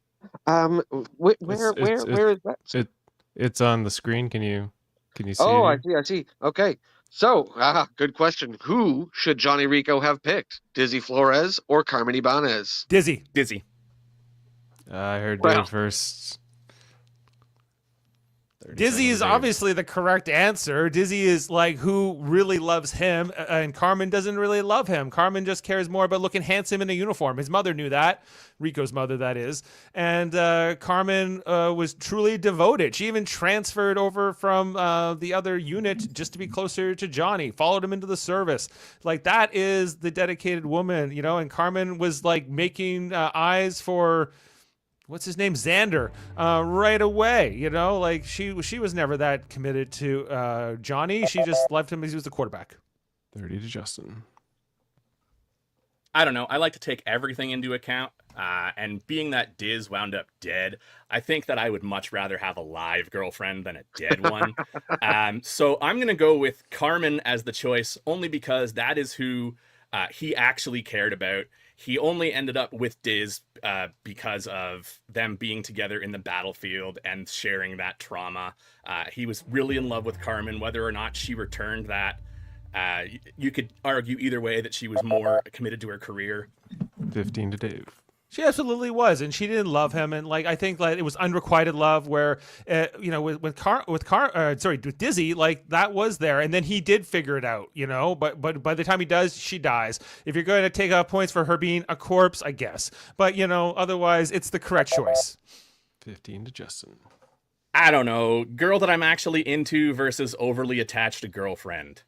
Where is that? It's on the screen. Can you see? Oh, it here? I see. Okay. So, good question. Who should Johnny Rico have picked? Dizzy Flores or Carmen Ibanez? Dizzy. I heard Well. Dave first. 30 Dizzy is seconds, Dave. obviously the correct answer. Dizzy is like who really loves him, and Carmen doesn't really love him. Carmen just cares more about looking handsome in a uniform. His mother knew that. Rico's mother, that is. And Carmen was truly devoted. She even transferred over from the other unit just to be closer to Johnny, followed him into the service. Like, that is the dedicated woman, and Carmen was like making eyes for... what's his name? Xander, right away, like she was never that committed to Johnny. She just left him as he was the quarterback. 30 to Justin. I don't know. I like to take everything into account. And being that Diz wound up dead, I think that I would much rather have a live girlfriend than a dead one. So I'm going to go with Carmen as the choice, only because that is who he actually cared about. He only ended up with Diz because of them being together in the battlefield and sharing that trauma. He was really in love with Carmen. Whether or not she returned that, you could argue either way that she was more committed to her career. 15 to Dave. She absolutely was, and she didn't love him. And like, I think like it was unrequited love, where with Dizzy, like that was there, and then he did figure it out, But by the time he does, she dies. If you're going to take out points for her being a corpse, I guess. But otherwise, it's the correct choice. 15 to Justin. I don't know. Girl that I'm actually into versus overly attached to girlfriend.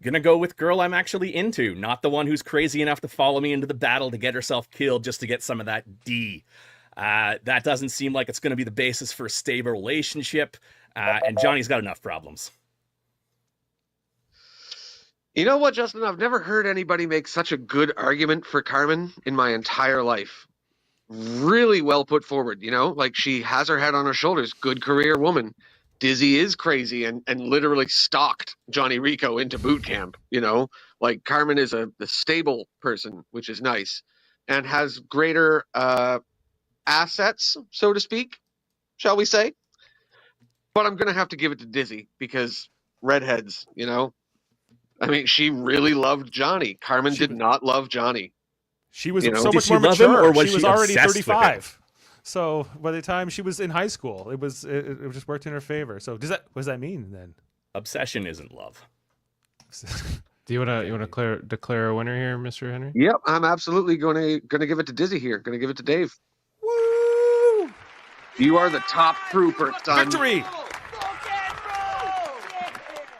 Gonna go with girl I'm actually into, not the one who's crazy enough to follow me into the battle to get herself killed just to get some of that D. That doesn't seem like it's gonna be the basis for a stable relationship, and Johnny's got enough problems. You know what, Justin? I've never heard anybody make such a good argument for Carmen in my entire life. Really well put forward, like she has her head on her shoulders. Good career woman. Dizzy is crazy and literally stalked Johnny Rico into boot camp, like Carmen is a stable person, which is nice, and has greater assets, so to speak, shall we say. But I'm going to have to give it to Dizzy because redheads, I mean, she really loved Johnny. Carmen did not love Johnny. She was You know, so did much she more love him, mature. or was She was she already obsessed with him? 35. So by the time she was in high school, it just worked in her favor. So what does that mean then? Obsession isn't love. Do you wanna declare a winner here, Mr. Henry? Yep, I'm absolutely gonna give it to Dizzy here. Gonna give it to Dave. Woo! You are the top trooper, son. Victory!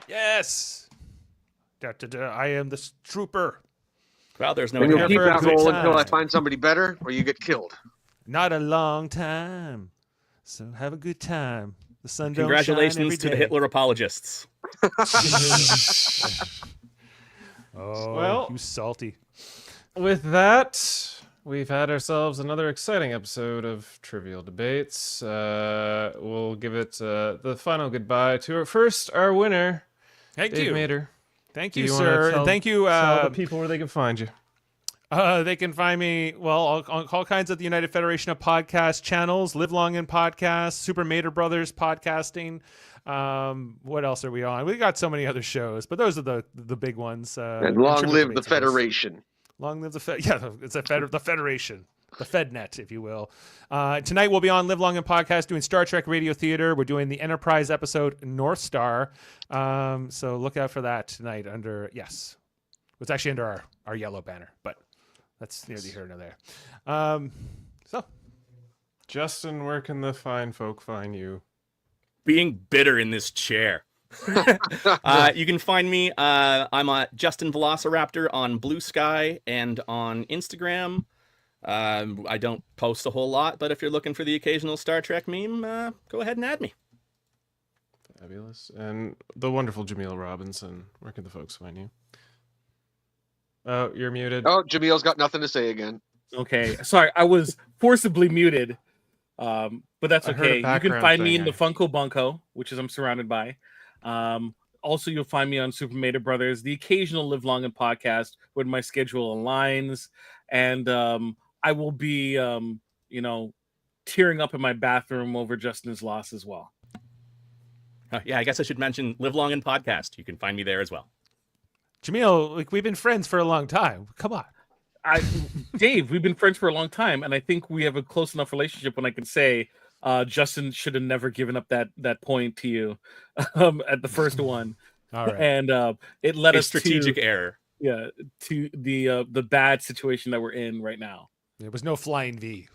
Yes. Da, da, da, I am the trooper. Well, there's no And you'll Never keep a that good roll until I time. find somebody better, or you get killed. Not a long time. So have a good time. The sun don't shine Congratulations every to the day. Hitler apologists. Oh, Well- you salty. With that, we've had ourselves another exciting episode of Trivial Debates. We'll give it the final goodbye to our winner, Thank Dave you. Mater. Thank Do you, wanna sir. tell- And thank you. tell the people where they can find you. They can find me, on all kinds of the United Federation of Podcast channels, Live Long in Podcast, Super Mater Brothers Podcasting. What else are we on? We got so many other shows, but those are the big ones. And long live the Federation. Long live the it's the Federation, the FedNet, if you will. Tonight we'll be on Live Long in Podcast doing Star Trek Radio Theater. We're doing the Enterprise episode North Star. So look out for that tonight it's actually under our yellow banner, but that's neither here nor there. So Justin, where can the fine folk find you? Being bitter in this chair. You can find me. I'm Justin Velociraptor on Blue Sky and on Instagram. I don't post a whole lot, but if you're looking for the occasional Star Trek meme, go ahead and add me. Fabulous. And the wonderful Jameel Robinson, where can the folks find you? Oh, you're muted. Oh, Jamil's got nothing to say again. Okay, sorry, I was forcibly muted, but that's I heard a okay. You can background find me thing in the there. Funko Bunko, which is I'm surrounded by. Also, you'll find me on Super Mater Brothers, the occasional Live Long in Podcast when my schedule aligns, and I will be, tearing up in my bathroom over Justin's loss as well. Yeah, I guess I should mention Live Long in Podcast. You can find me there as well. Jamil, we've been friends for a long time. Come on. Dave, we've been friends for a long time, and I think we have a close enough relationship when I can say Justin should have never given up that point to you at the first one. All right. And it led A us strategic error. to the bad situation that we're in right now. There was no flying V.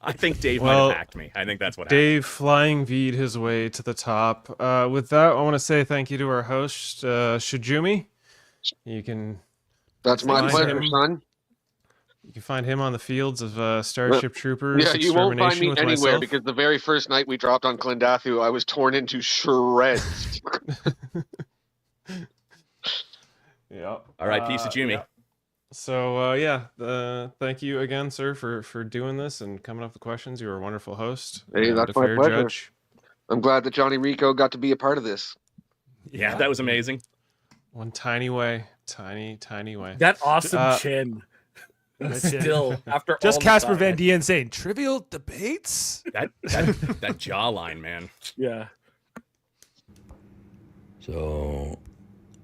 I think Dave might Well, have hacked me. I think that's what Dave flying V'd his way to the top. With that, I want to say thank you to our host, Shijumi. You can That's my Find pleasure, him. son. find him on the fields of Starship Troopers. Yeah, you won't find me Extermination with anywhere myself. because the very first night we dropped on Clendathu, I was torn into shreds. Yeah. R.I.P. Sajumi. yeah. So thank you again, sir, for doing this and coming up with questions. You were a wonderful host. Hey, and that's a my fair pleasure. judge. I'm glad that Johnny Rico got to be a part of this. Yeah, that was amazing. One tiny way, tiny way. That awesome chin. That chin. Still, after Just all Casper the Van time. Dien saying trivial debates. That jawline, man. Yeah. So,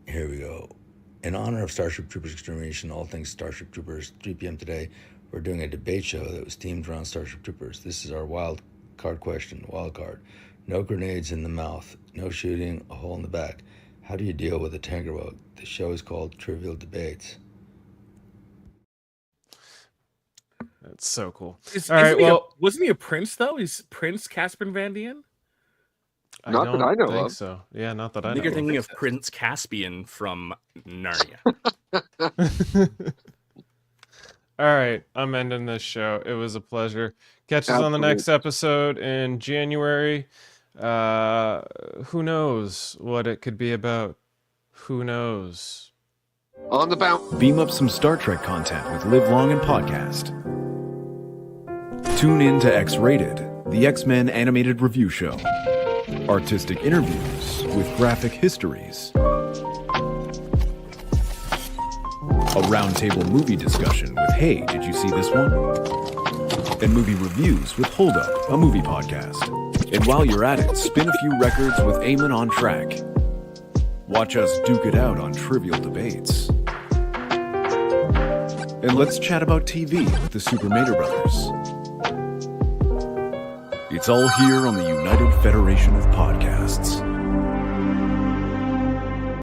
here we go. In honor of Starship Troopers Extermination, all things Starship Troopers, 3 p.m. today, we're doing a debate show that was themed around Starship Troopers. This is our wild card question, wild card. No grenades in the mouth, no shooting, a hole in the back. How do you deal with a tanker boat? The show is called Trivial Debates. That's so cool. Is, All right, well, wasn't he a prince though? Is Prince Casper Van Dien? Not that I know think of. So yeah, not that I I think know. you're thinking of Prince Caspian from Narnia. All right, I'm ending this show. It was a pleasure. Catch us on the next episode in January. Who knows what it could be about? Who knows? On the bounce. Beam up some Star Trek content with Live Long and Podcast. Tune in to X-Rated, the X-Men animated review show. Artistic interviews with graphic histories. A roundtable movie discussion with Hey, did you see this one? And movie reviews with Hold Up, a movie podcast. And while you're at it, spin a few records with Eamon on Track. Watch us duke it out on Trivial Debates. And let's chat about TV with the Super Mater Brothers. It's all here on the United Federation of Podcasts.